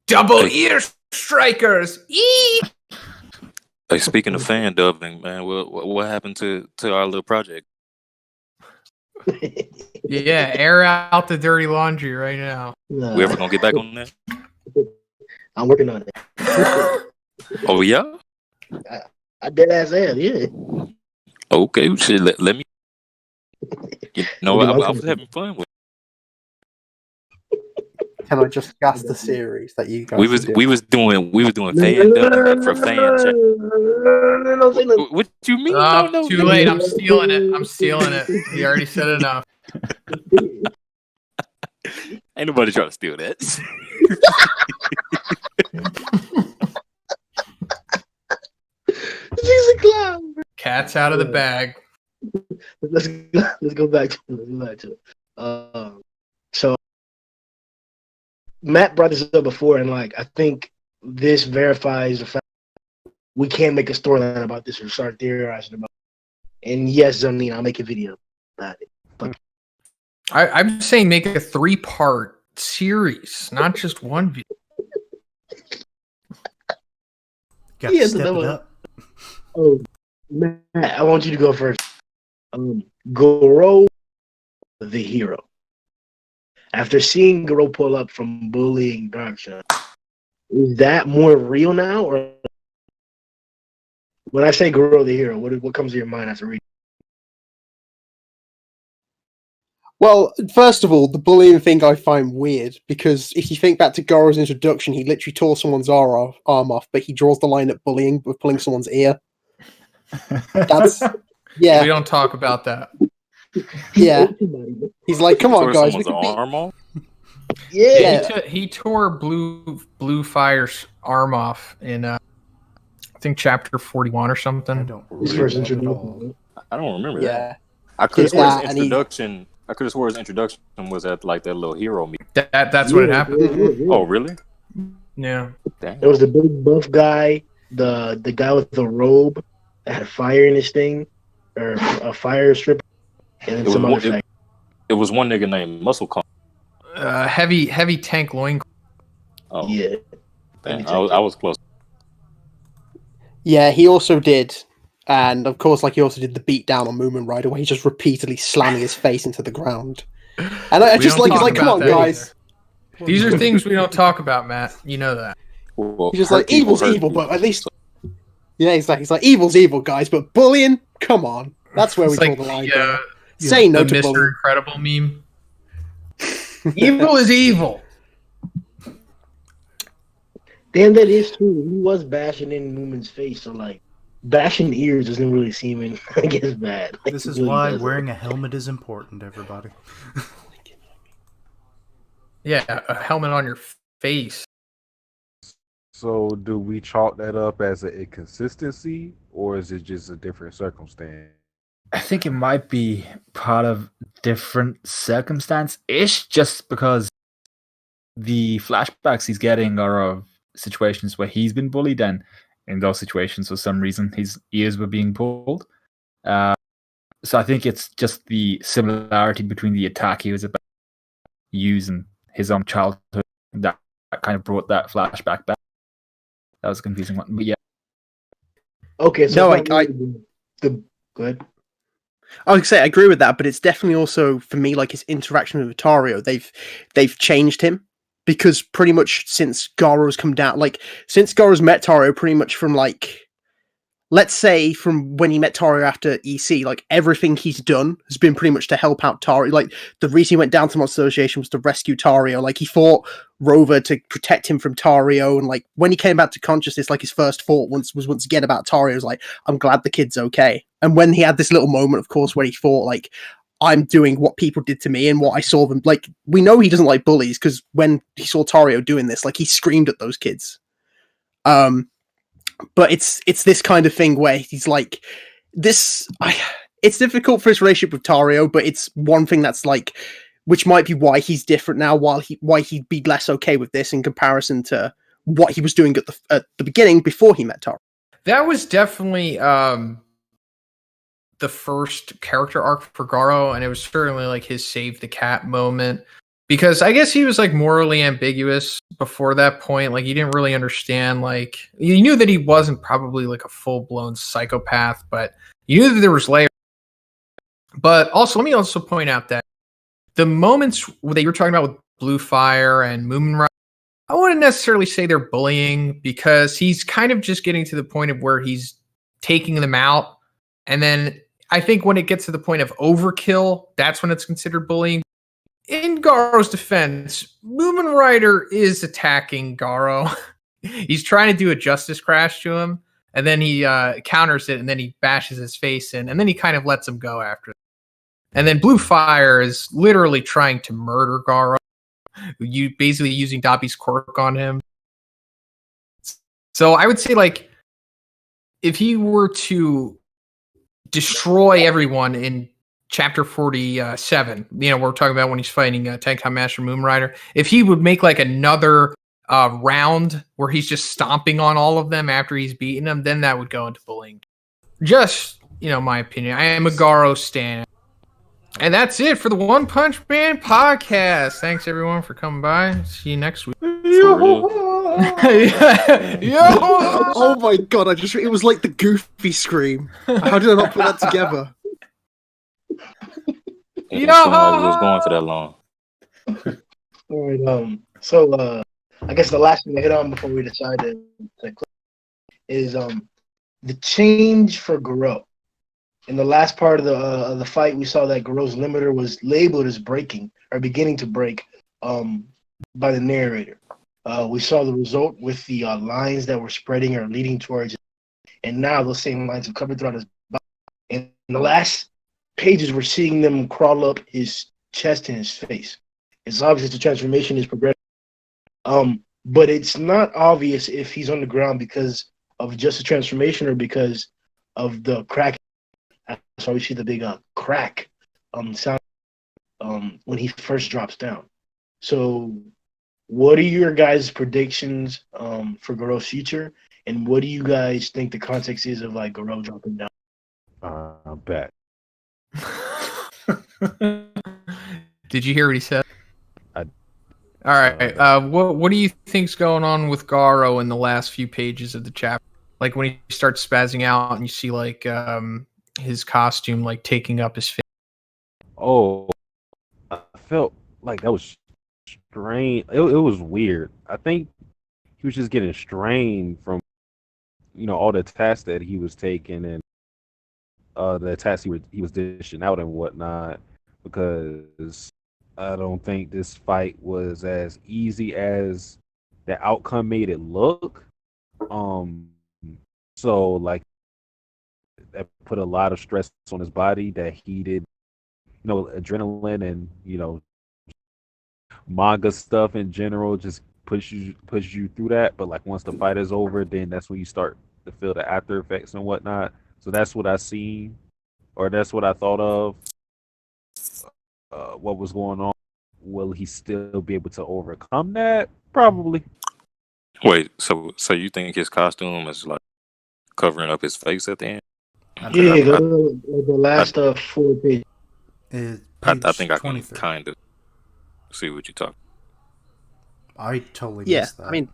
Double ear strikers. Eek. Hey, speaking of fan dubbing, man, what happened to our little project? Yeah, air out the dirty laundry right now. Nah, We ever gonna get back on that? I'm working on it. Oh yeah. I dead ass am, yeah. Okay, shit. Let me. You know, I was having fun with. Can I just gas the series that you guys? We was doing fan dubbing for fan chat. Don't say nothing. What you mean? No, Too late. I'm stealing it. You already said enough. Ain't nobody trying to steal that. She's a clown. Cat's out of the bag. Let's go back to it. So Matt brought this up before, and like I think this verifies the fact we can't make a storyline about this or start theorizing about it. And yes, Zhoniin, I'll make a video about it. But I'm saying make a 3-part series, not just one video. Got to step it up. Oh, Matt, I want you to go first. Garou, the hero. After seeing Garou pull up from bullying Darkshine, is that more real now? Or when I say Garou, the hero, what comes to your mind after reading? Well, first of all, the bullying thing I find weird because if you think back to Garou's introduction, he literally tore someone's arm off, but he draws the line at bullying with pulling someone's ear. That's yeah. We don't talk about that. Yeah, he's like, "Come on, guys." Arm off? Yeah. He tore Blue Fire's arm off in I think chapter 41 or something. I don't His first introduction. I don't remember that. Yeah, I could have sworn his and he- introduction. I could have sworn his introduction was at like that little hero meet. That's what happened. Yeah. Oh, really? Yeah. Damn. There was the big buff guy, the guy with the robe that had fire in his thing, or a fire strip, and then some other fact. It was one nigga named Muscle Con. Heavy tank loin. Oh, Yeah. damn, I was close. yeah. He also did, and of course, like he also did the beat down on Sundownrider, where he's just repeatedly slamming his face into the ground. And I We just don't like, he's talk like, "Come about on, that guys." either. These are things we don't talk about, Matt. You know that. Well, He's just hurt like, people "Evil's hurt evil," people. but at least, yeah, he's like, "Evil's evil, guys," but bullying, come on, that's where we It's draw like the line. the, Say no the to Mr. bullying. Incredible meme. Evil is evil. Damn, that is true. He was bashing in Newman's face, so like bashing ears doesn't really seem, I guess, bad. Like, This it is really why doesn't. wearing a helmet is important, everybody. Yeah, a helmet on your face. So do we chalk that up as an inconsistency, or is it just a different circumstance? I think it might be part of different circumstance-ish, just because the flashbacks he's getting are of situations where he's been bullied, and in those situations, for some reason, his ears were being pulled. So I think it's just the similarity between the attack he was about to use and his own childhood that kind of brought that flashback back. That was a confusing one, but yeah. Okay, so No, it's not I- really the go ahead. I would say I agree with that, but it's definitely also for me like his interaction with Vitario. They've changed him because pretty much since Garou's come down, like since Garou's met Taro, pretty much from like let's say from when he met Tario after EC, like everything he's done has been pretty much to help out Tario. Like the reason he went down to Monster Association was to rescue Tario. Like he fought Rover to protect him from Tario, and like when he came back to consciousness, like his first thought was once again about Tario. It was like, I'm glad the kid's okay. And when he had this little moment, of course, where he thought like, I'm doing what people did to me and what I saw them, like, we know he doesn't like bullies because when he saw Tario doing this, like he screamed at those kids. But it's this kind of thing where he's like, it's difficult for his relationship with Tario, but it's one thing that's like, which might be why he's different now, why he'd be less okay with this in comparison to what he was doing at the beginning before he met Tario. That was definitely the first character arc for Garou, and it was certainly like his save the cat moment, because I guess he was like morally ambiguous before that point. Like he didn't really understand, like you knew that he wasn't probably like a full-blown psychopath, but you knew that there was layers. But also, let me also point out that the moments that you were talking about with Blue Fire and Moomin, I wouldn't necessarily say they're bullying, because he's kind of just getting to the point of where he's taking them out. And then I think when it gets to the point of overkill, that's when it's considered bullying. In Garou's defense, Sundownrider is attacking Garou. He's trying to do a justice crash to him, and then he counters it, and then he bashes his face in, and then he kind of lets him go after that. And then Blue Fire is literally trying to murder Garou, basically using Dobby's quirk on him. So I would say, like, if he were to destroy everyone in chapter 47, we're talking about when he's fighting Tank Top Master Sundownrider, if he would make like another round where he's just stomping on all of them after he's beaten them, then that would go into bullying. Just, my opinion. I am a Garou stan. And that's it for the One Punch Man podcast. Thanks everyone for coming by. See you next week. Oh my god, it was like the Goofy scream. How did I not put that together? It was going for that long. All right, so I guess the last thing to hit on before we decide to click is the change for Garou. In the last part of the fight, we saw that Garou's limiter was labeled as breaking or beginning to break by the narrator. We saw the result with the lines that were spreading or leading towards it, and now those same lines have covered throughout his body. And in the last pages, we're seeing them crawl up his chest and his face. It's obvious the transformation is progressing, but it's not obvious if he's on the ground because of just the transformation or because of the crack. That's why we see the big crack sound when he first drops down. So what are your guys' predictions for Garou's future, and what do you guys think the context is of like Garou dropping down? I'm back. Did you hear what he said? All right. What do you think's going on with Garou in the last few pages of the chapter? Like when he starts spazzing out and you see like his costume like taking up his face. Oh, I felt like that was strange. It was weird. I think he was just getting strained from all the tasks that he was taking and the tasks he was dishing out and whatnot, because I don't think this fight was as easy as the outcome made it look. So like that put a lot of stress on his body that he did, adrenaline and manga stuff in general just push you through that. But like once the fight is over, then that's when you start to feel the after effects and whatnot. So that's what I seen, or that's what I thought of. What was going on? Will he still be able to overcome that? Probably. Wait, so you think his costume is like covering up his face at the end? Yeah, the last 4 pages. I think I can kind of see what you're talking. I totally missed that. I mean,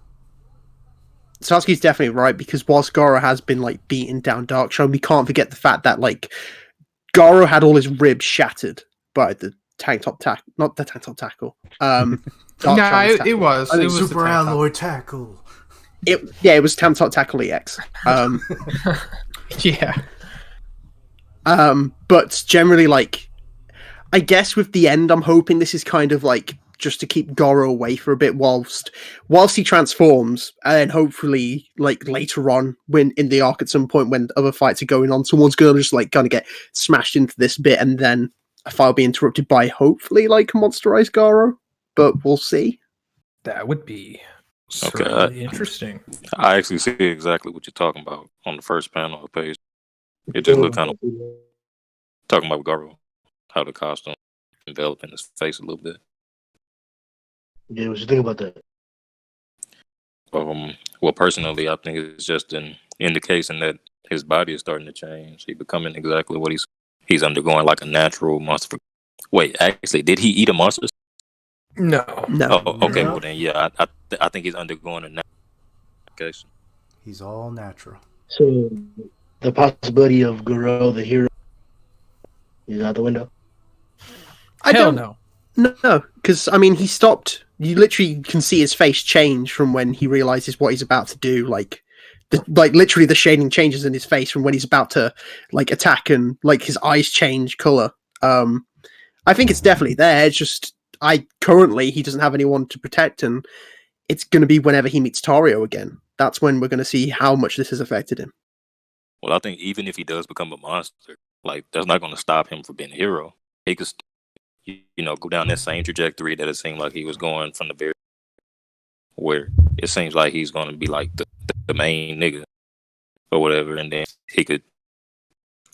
Satsuki's definitely right, because whilst Garou has been like beating down Darkshine, we can't forget the fact that like Garou had all his ribs shattered by the tank top tackle, not the tank top tackle. It was Super Alloy Tackle. It was tank top tackle EX. Yeah. But generally, like, I guess with the end, I'm hoping this is kind of like just to keep Garou away for a bit whilst he transforms, and hopefully, like later on, when in the arc at some point when other fights are going on, someone's gonna just like kind of get smashed into this bit, and then a fight will be interrupted by hopefully like monsterized Garou. But we'll see. That would be Okay, certainly interesting. I actually see exactly what you're talking about on the first panel of the page. It just looked kind of talking about Garou, how the costume enveloping his face a little bit. Yeah, what you think about that? Well, personally, I think it's just an indication that his body is starting to change. He's becoming exactly what he's undergoing, like a natural monster. Wait, actually, did he eat a monster? No. Oh, okay. No. Well, then, yeah, I think he's undergoing a natural. He's all natural. So the possibility of Garou, the hero, is out the window. I Hell don't no. No, because I mean, he stopped. You literally can see his face change from when he realizes what he's about to do. Like literally, the shading changes in his face from when he's about to like attack, and like his eyes change color. I think it's definitely there. It's just currently he doesn't have anyone to protect, and it's going to be whenever he meets Tario again. That's when we're going to see how much this has affected him. Well, I think even if he does become a monster, like that's not going to stop him from being a hero. He could, go down that same trajectory that it seemed like he was going from the very, where it seems like he's going to be like the main nigga or whatever, and then he could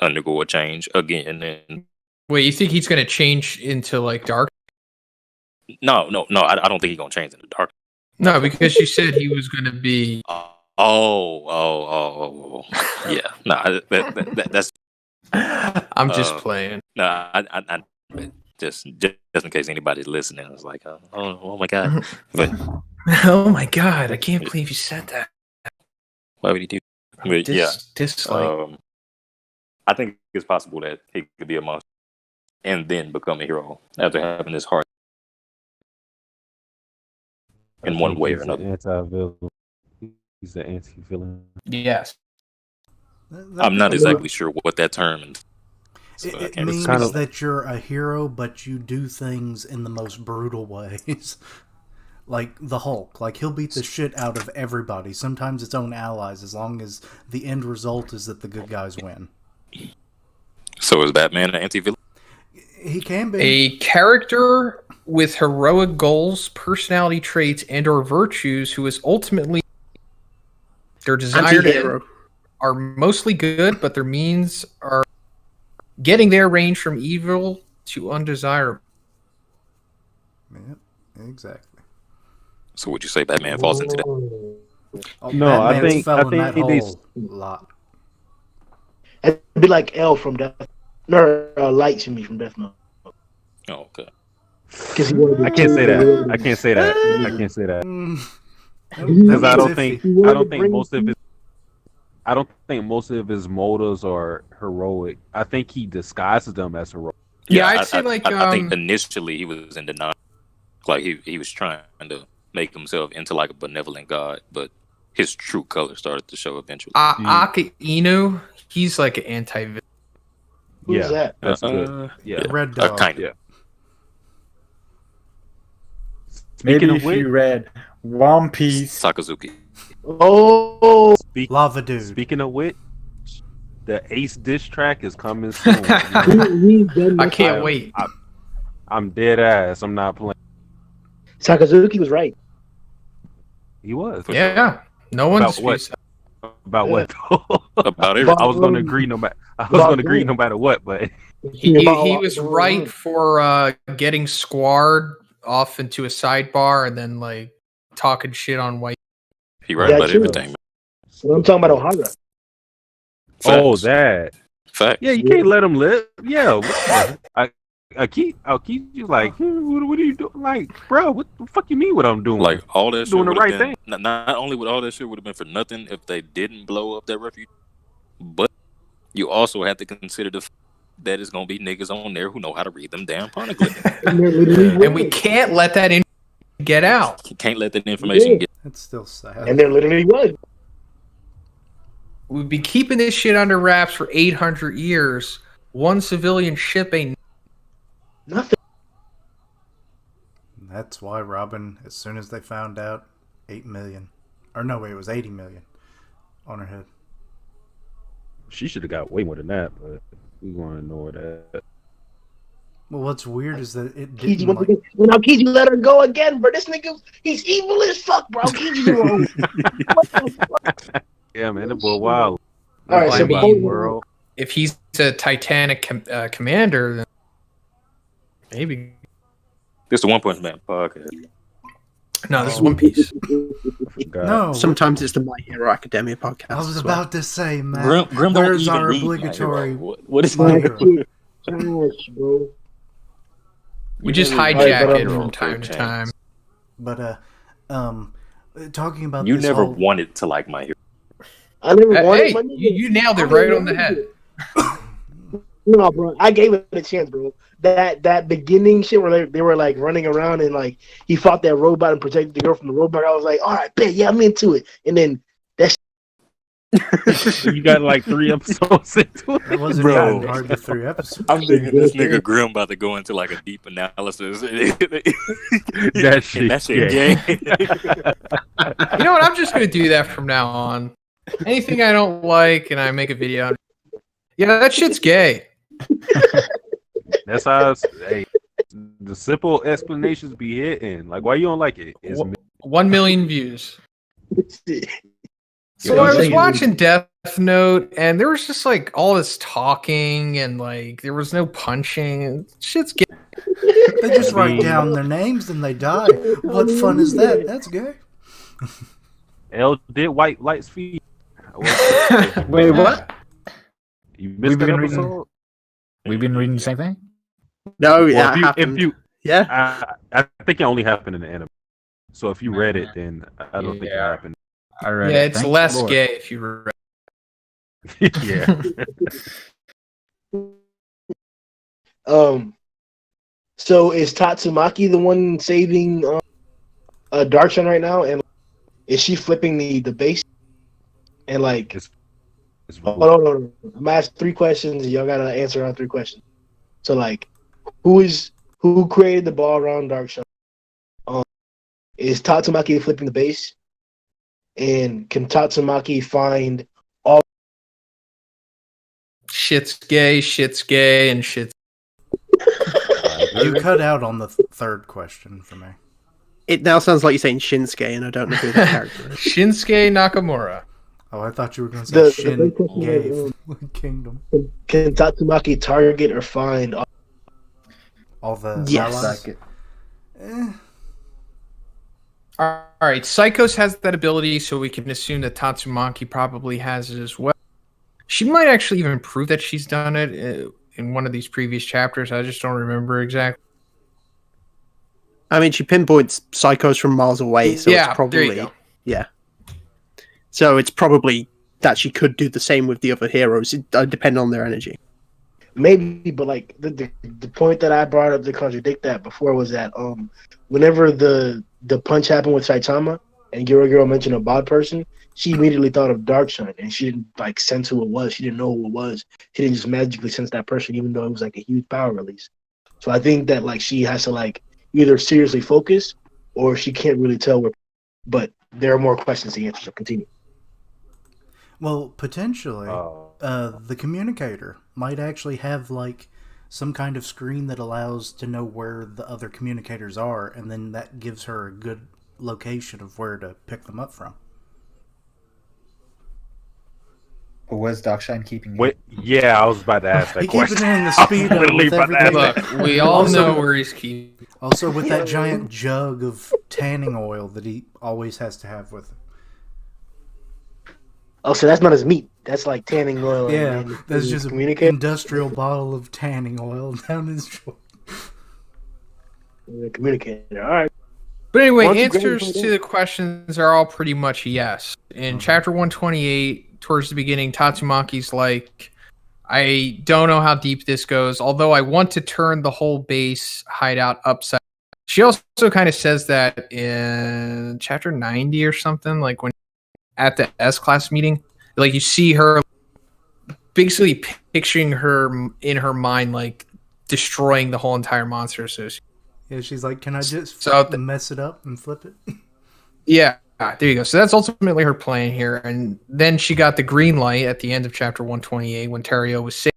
undergo a change again. And Wait, you think he's going to change into like dark? no, I don't think he's going to change into dark. No, because you said he was going to be. Yeah. No, that's. I'm just playing. No, I just in case anybody's listening, I was like, oh my god. But Oh my god, I can't believe you said that. why would he do? But Dislike. I think it's possible that he could be a monster and then become a hero after having his heart in one way or another. He's the anti-villain. Yes. I'm not exactly sure what that term is. So It means that you're a hero, but you do things in the most brutal ways. Like the Hulk. Like, he'll beat the shit out of everybody, sometimes its own allies, as long as the end result is that the good guys win. So is Batman an anti-villain? He can be. A character with heroic goals, personality traits, and/or virtues who is ultimately their desired Anti-hero. are mostly good, but their means are getting there range from evil to undesirable. Yep, exactly. So would you say Batman falls into that? Oh, No, I Batman's think- fell I in think that they- hole a lot. It'd be like L from Death. No, Light me from Death Note. Oh, okay. Because I can't say that. I can't say that. I can't say that. Because I don't think most of his motives are heroic. I think he disguises them as heroic. Yeah, I'd say like I think initially he was in denial, like he was trying to make himself into like a benevolent god, but his true color started to show eventually. Aka Inu, he's like an anti-villain. Who's that? That's good. Yeah. Red Dog. Kind of. Yeah. Maybe Speaking of if which, you read One Piece. Sakazuki. Oh, Lava Dude. Speaking of which, the Ace diss track is coming soon. I can't wait. I'm dead ass. I'm not playing. Sakazuki was right. He was. Yeah, no one About what? disputes that. About what? About everything. I was going to agree no matter. I was going to agree no matter what, but He was right for getting Squard off into a sidebar and then like talking shit on White. He right Yeah, about true. everything. I'm talking about Ohara. oh, Facts. that. Facts. Yeah, you can't let him live. Yeah, what the- I'll keep you like, what are you doing? Like, bro, what the fuck you mean what I'm doing? Like all that shit Doing the would've right been, thing. Not only would all that shit would have been for nothing if they didn't blow up that refuge, but you also have to consider the that it's gonna be niggas on there who know how to read them damn poneglyphs. And we can't let that in get out. You can't let that information get. That's still sad. And there literally was. We've been keeping this shit under wraps for 800 years. One civilian ship ain't Nothing. That's why Robin, as soon as they found out, 8 million. Or no, wait, it was 80 million on her head. She should have got way more than that, but we want to ignore that. Well, what's weird is that it Kiji, didn't like... now Kiji let her go again, bro. This nigga, he's evil as fuck, bro. Kiji's wrong. What the fuck? Yeah, man, the boy wild. All right, so before world. if he's a Titanic commander, then maybe. This is the One Punch Man podcast. No, this is One Piece. No. Sometimes it's the My Hero Academia podcast. I was as well. about to say, man. Grim don't Where's even our read My obligatory... Hero. What is My my Hero? Trash, bro. We just hijack it from time to time. But, talking about You this never whole... wanted to like My Hero. I never wanted Hey, my nigga. you nailed it right on the head. No, bro, I gave it a chance, bro. That beginning shit where they were like running around and like he fought that robot and protected the girl from the robot. I was like, all right, bet, yeah, I'm into it. And then You got like 3 episodes into it. It wasn't Bro. even hardly 3 episodes. I'm thinking this nigga Grimm about to go into like a deep analysis. That shit gay. You know what? I'm just gonna do that from now on. Anything I don't like, and I make a video. Yeah, that shit's gay. That's how hey, the simple explanations be hitting. Like, why you don't like it? It's 1 million views. shit. So I was watching Death Note, and there was just like all this talking, and like there was no punching. And shit's gay. They just write down their names and they die. What fun is that? That's gay. L did white lights feed. Wait, what? You missed that episode? We've been reading the same thing? No, yeah, Well, it happened. Yeah. I think it only happened in the anime. So if you read it, then I don't think it Yeah. happened. I read Yeah, it. it's Thank less the Lord. gay if you read. Yeah. So is Tatsumaki the one saving Darkshine right now? And is she flipping the base? And like, It's hold on. I'm gonna ask 3 questions. And y'all gotta answer on 3 questions. So like, who created the ball around Darkshine? Is Tatsumaki flipping the base? And can Tatsumaki find all? Shit's gay, and shit's. You cut out on the 3rd question for me. It now sounds like you're saying Shinsuke, and I don't know who that character is. Shinsuke Nakamura. Oh, I thought you were going to say The big question Gay is, Kingdom. Can Tatsumaki target or find all? All the Yes. allies. All right, Psychos has that ability, so we can assume that Tatsumaki probably has it as well. She might actually even prove that she's done it in one of these previous chapters. I just don't remember exactly. I mean, she pinpoints Psychos from miles away, so Yeah, it's probably... there you go. Yeah. So it's probably that she could do the same with the other heroes, depending on their energy. Maybe, but like the point that I brought up to contradict that before was that whenever the punch happened with Saitama and Girl mentioned a bod person, she immediately thought of Darkshine, and she didn't like sense who it was. She didn't know who it was. She didn't just magically sense that person, even though it was like a huge power release. So I think that like she has to like either seriously focus or she can't really tell where. But there are more questions to answer. So continue. Well, potentially, the communicator might actually have like some kind of screen that allows to know where the other communicators are, and then that gives her a good location of where to pick them up from. But where's Darkshine keeping you? Wait, yeah, I was about to ask that He keeps question. it in the speed up literally with about to everything. ask Look, we all know where he's keeping. Also, with that giant jug of tanning oil that he always has to have with him. Oh, so that's not his meat. That's like tanning oil. Yeah, and that's just an communicator. industrial bottle of tanning oil down his throat. Communicator. All right. But anyway, Why don't you answers grab it to the questions are all pretty much yes. In chapter 128, towards the beginning, Tatsumaki's like, I don't know how deep this goes, although I want to turn the whole base hideout upside. She also kind of says that in chapter 90 or something, like when at the S-class meeting, Like you see her basically picturing her in her mind, like destroying the whole entire Monster Association. Yeah, she's like, can I just mess it up and flip it? Yeah, there you go. So that's ultimately her plan here. And then she got the green light at the end of chapter 128 when Terrio was saved.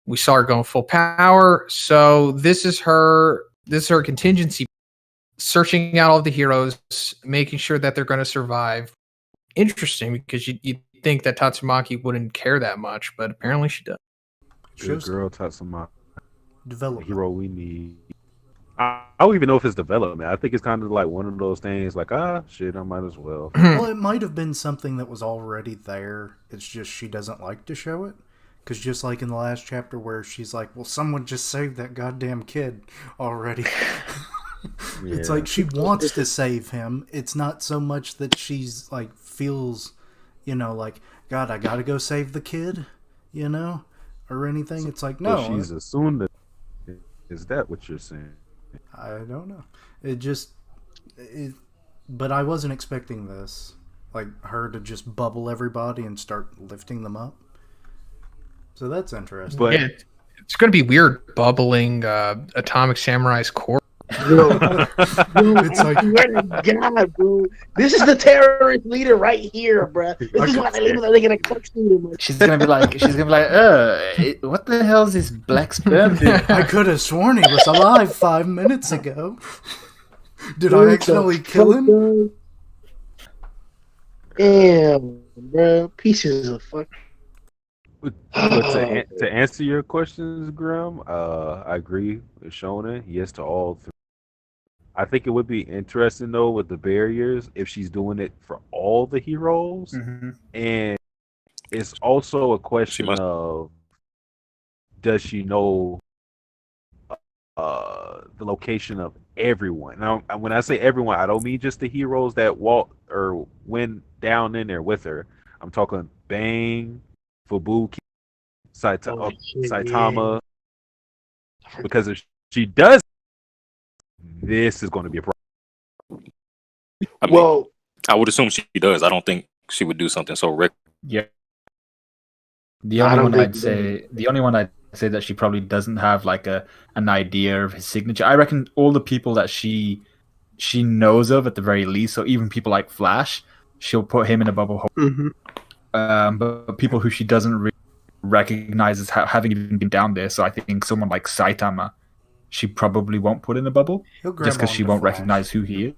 We saw her going full power. So this is her contingency, searching out all the heroes, making sure that they're going to survive. Interesting, because you'd think that Tatsumaki wouldn't care that much, but apparently she does. Good girl, Tatsumaki. Development. Hero we need. I don't even know if it's development. I think it's kind of like one of those things like, shit, I might as well. Well, it might have been something that was already there. It's just she doesn't like to show it. Because just like in the last chapter where she's like, well, someone just saved that goddamn kid already. Yeah. It's like she wants to save him. It's not so much that she's like feels, like, God, I gotta go save the kid, or anything. It's like, no. So she's assumed that. Is that what you're saying? I don't know. But I wasn't expecting this. Like her to just bubble everybody and start lifting them up. So that's interesting. But yeah, it's going to be weird bubbling Atomic Samurai's core. It's like, God, bro. This is the terrorist leader right here, bro. This is why they're gonna clutch him. She's gonna be like, what the hell is this black sperm doing? I could have sworn he was alive 5 minutes ago. Did I accidentally kill him? Damn, bro. Pieces of fuck. But to answer your questions, Grimm, I agree with Shonen. Yes to all three. I think it would be interesting though with the barriers if she's doing it for all the heroes, and it's also a question of does she know the location of everyone? Now, when I say everyone, I don't mean just the heroes that walk or went down in there with her. I'm talking Bang, Fubuki, Saitama. Yeah. Because if she does, this is going to be a problem. I would assume she does. I don't think she would do something so reckless. Yeah. The only one I'd say that she probably doesn't have like an idea of his signature. I reckon all the people that she knows of at the very least. So even people like Flash, she'll put him in a bubble hole. But people who she doesn't really recognize as having even been down there. So I think someone like Saitama, she probably won't put in a bubble just because she won't recognize who he is.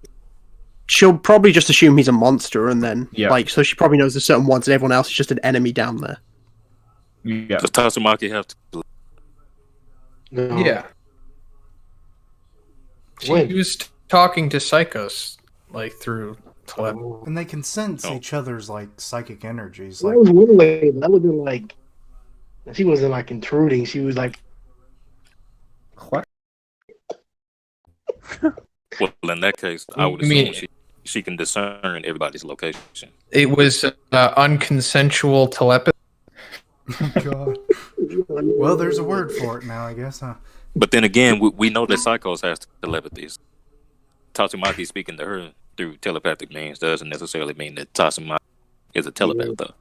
She'll probably just assume he's a monster, and then so she probably knows there's certain ones, and everyone else is just an enemy down there. Yeah. Does Tatsumaki have to? No. Yeah. She was talking to Psychos like through telepathy. And they can sense each other's like psychic energies. That was one way. That would have been like she wasn't like intruding. She was like, what? Well, in that case, I would assume she can discern everybody's location. It was unconsensual telepathy. Oh, God. Well, there's a word for it now, I guess, huh? But then again, we know that Psychos has telepathy. Tatsumaki speaking to her through telepathic means doesn't necessarily mean that Tatsumaki is a telepath, though.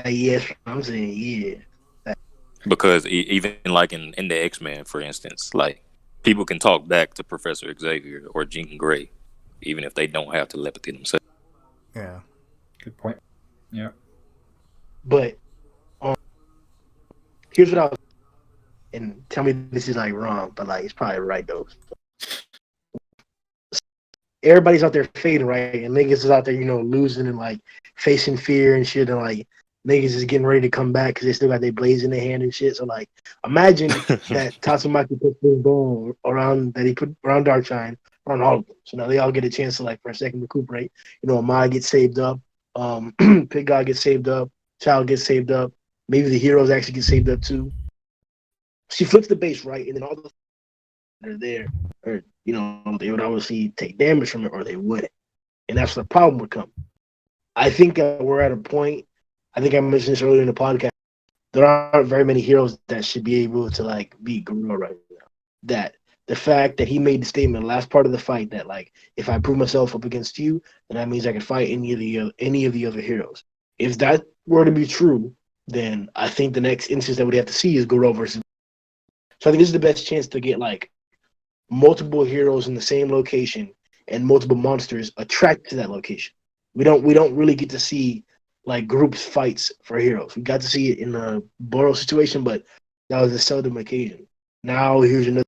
Yes, I'm saying, yeah. Because even like in the X-Men, for instance, like people can talk back to Professor Xavier or Jean Grey, even if they don't have telepathy themselves. Yeah. Good point. Yeah. But here's what I was, and tell me this is like wrong, but like it's probably right though. Everybody's out there fading, right? And niggas is out there, losing and like facing fear and shit, and like niggas is getting ready to come back because they still got their blades in their hand and shit. So like, imagine that Tatsumaki put this ball around that he put around Darkshine, around all of them. So now they all get a chance to like for a second recuperate. Amai gets saved up, Pig God gets saved up, Child gets saved up. Maybe the heroes actually get saved up too. She flips the base, right? And then all the that are there, or they would obviously take damage from it, or they wouldn't. And that's where the problem would come. I think we're at a point. I think I mentioned this earlier in the podcast. There aren't very many heroes that should be able to like beat Garou right now. That the fact that he made the statement last part of the fight that like if I prove myself up against you, then that means I can fight any of the other heroes. If that were to be true, then I think the next instance that we'd have to see is Garou versus. So I think this is the best chance to get like multiple heroes in the same location and multiple monsters attracted to that location. We don't really get to see like groups fights for heroes. We got to see it in the Boro situation, but that was a seldom occasion. Now here's another.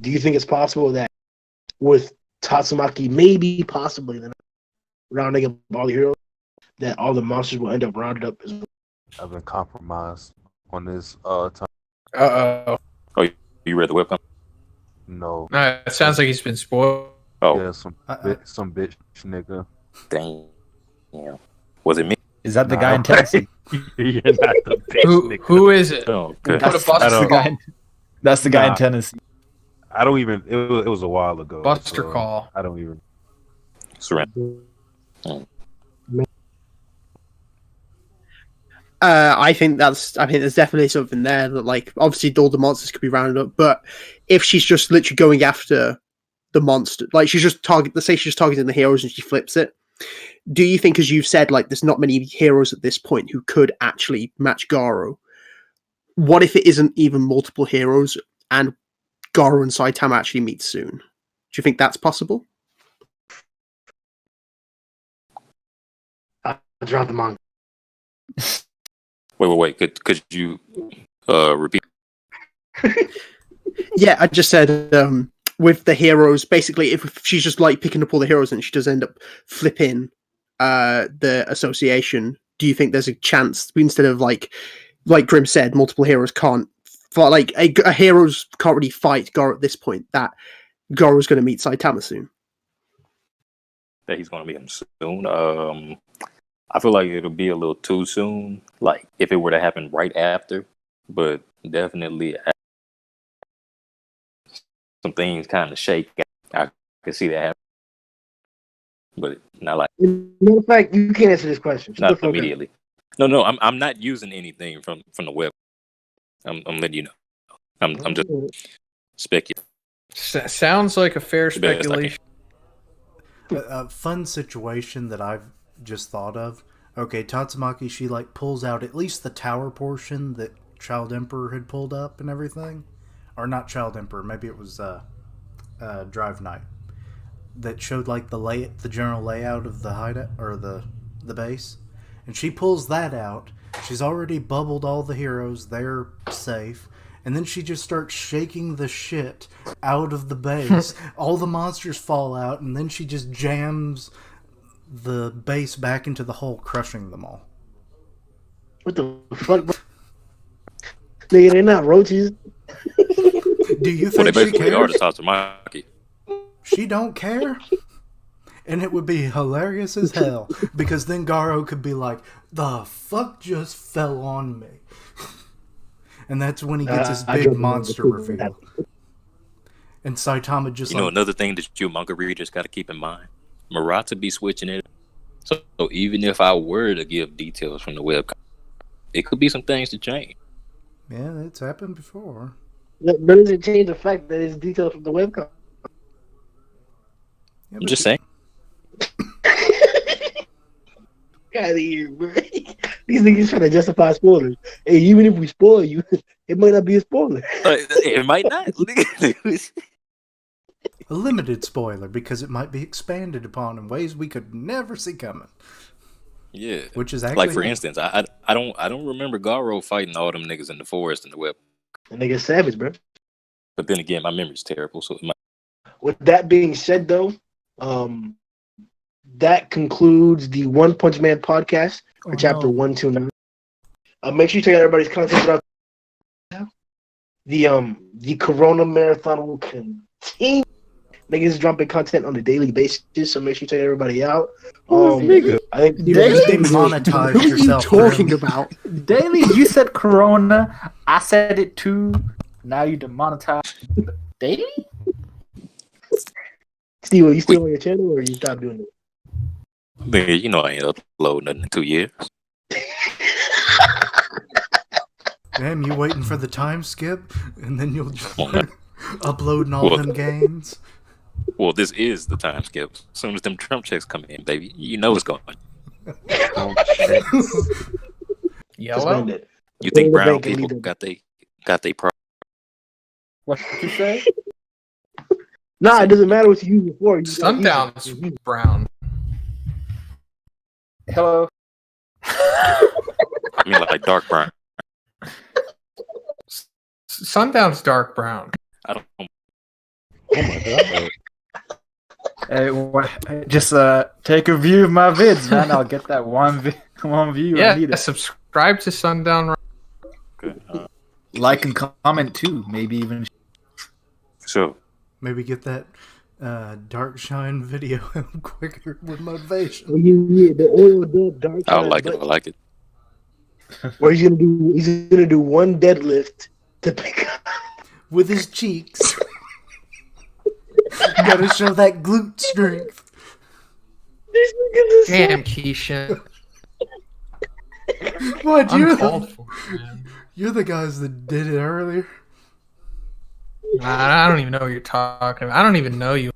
Do you think it's possible that with Tatsumaki, maybe possibly then rounding up all the heroes, that all the monsters will end up rounded up as well? I've been compromised on this time. Uh-oh. Oh, you read the webcomic? No. It sounds like he's been spoiled. Oh, Yeah, some bitch nigga. dang. Was it me? Is that the guy in Tennessee? You're not the bitch nigga. Who is it? Oh, good. Put a That's, Buster the guy. Call. That's the guy in Nah. Tennessee. I don't even. It was a while ago. Buster so Call. I don't even. Surrender. I think there's definitely something there that, like, obviously all the monsters could be rounded up, but if she's just literally going after the monster, like she's just let's say she's just targeting the heroes and she flips it. Do you think, as you've said, like there's not many heroes at this point who could actually match Garou? What if it isn't even multiple heroes and Garou and Saitama actually meet soon? Do you think that's possible? I dropped the manga. Wait. Could you repeat? Yeah, I just said with the heroes, basically, if she's just like picking up all the heroes and she does end up flipping the association, do you think there's a chance, instead of like Grimm said, multiple heroes can't fight, like a heroes can't really fight Garou at this point, that Garou's going to meet Saitama soon? That he's going to meet him soon. I feel like it'll be a little too soon. Like if it were to happen right after, but definitely some things kind of shake. I could see that happen, but not like Matter of fact, you can't answer this question. not immediately. No. I'm not using anything from the web. I'm letting you know. I'm just speculating. Sounds like a fair The best I can. speculation. A fun situation that I've just thought of. Okay, Tatsumaki, she like pulls out at least the tower portion that Child Emperor had pulled up and everything. Or not Child Emperor, maybe it was Drive Night. That showed like the general layout of the hideout or the base. And she pulls that out. She's already bubbled all the heroes, they're safe. And then she just starts shaking the shit out of the base. All the monsters fall out, and then she just jams the base back into the hole, crushing them all. What the fuck, bro? Nigga, they're not roaches. Do you Well, they think she basically are cares? the Tatsumaki. She don't care? And it would be hilarious as hell, because then Garou could be like, the fuck just fell on me? And that's when he gets his I big don't know monster the- reveal. And Saitama just You know, another thing that you manga readers got to keep in mind: Murata be switching it. So even if I were to give details from the web, it could be some things to change. yeah, it's happened before. That doesn't change the fact that it's details from the webcomic. Yeah, I'm just saying. Get out of here, bro. These niggas trying to justify spoilers. Hey, even if we spoil you, it might not be a spoiler. It might not. a limited spoiler, because it might be expanded upon in ways we could never see coming. Yeah, Which is actually like for instance, I don't remember Garou fighting all them niggas in the forest in the web. And niggas savage, bro. But then again, my memory's terrible, so it might. With that being said, though, that concludes the One Punch Man podcast for chapter 129. Make sure you check out everybody's content throughout. The Corona Marathon will continue. Niggas dropping content on a daily basis, so make sure you check everybody out. I think You just demonetized Who are you yourself. talking Grimm. about? Daily, you said Corona. I said it too. Now you demonetized. Daily? Steve, are you still on your channel or you stopped doing it? Nigga, you know I ain't uploading nothing in 2 years. Damn, you waiting for the time skip? And then you'll just Come on, man. uploading all Well- them games? Well, this is the time skip. As soon as them Trump checks come in, baby, you know it's going. Oh, shit. Yellow. Suspended. You think Go to the brown bank and people leave got they pro? What did you say? Nah, it doesn't matter what you use it for. You gotta use it. Sundown's brown. Hello. I mean, like dark brown. Sundown's dark brown. I don't. Oh my god. Just take a view of my vids, man. I'll get that one view. I need Yeah, it. subscribe to Sundown. Okay. Like and comment too. Maybe even. So Maybe get that Darkshine video quicker with motivation. Oh, yeah, the oil dub dark. I like it. I like it. Where he's gonna do one deadlift to pick up. With his cheeks. You gotta show that glute strength. Damn, Kishin. What, Uncalled for, man. you're the guys that did it earlier. I don't even know what you're talking about. I don't even know you.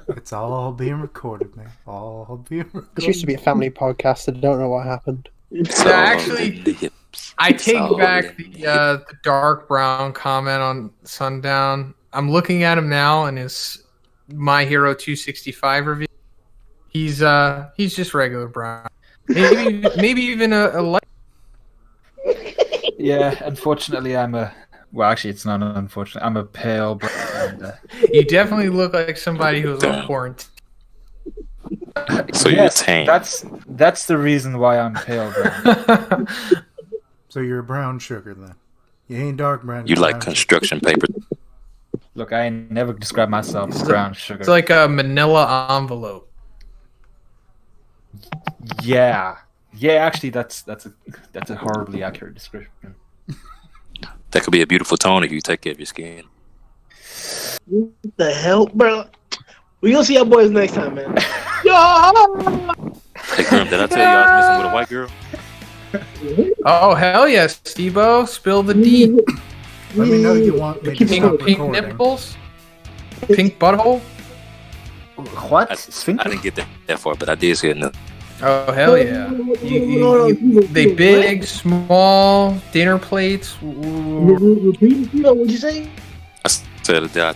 It's all being recorded, man. All being recorded. This used to be a family podcast. I don't know what happened. It's Yeah, all actually, in the hips. I It's take all back in the dark brown comment on Sundown. I'm looking at him now in his My Hero 265 review. He's just regular brown. Maybe even a light. Yeah, unfortunately, well, actually, it's not unfortunate. I'm a pale brown. And, You definitely look like somebody who's on quarantine. So yes, you're tame. that's the reason why I'm pale brown. So you're a brown sugar then. You ain't dark brown. You you're like brown construction paper. Look, I never described myself as brown sugar. It's like a manila envelope. Yeah, actually, that's a horribly accurate description. That could be a beautiful tone if you take care of your skin. What the hell, bro? We gonna see our boys next time, man. Yo! Hey, Grimm, did I tell you I was messing with a white girl? Oh hell yes, Steve-O, spill the D. Let me know you want me to stop Pink recording. nipples, pink butthole. What? I didn't get that far, but I did say it. Oh hell yeah! They big, small, dinner plates. Ooh. Repeat, what'd you say? I said that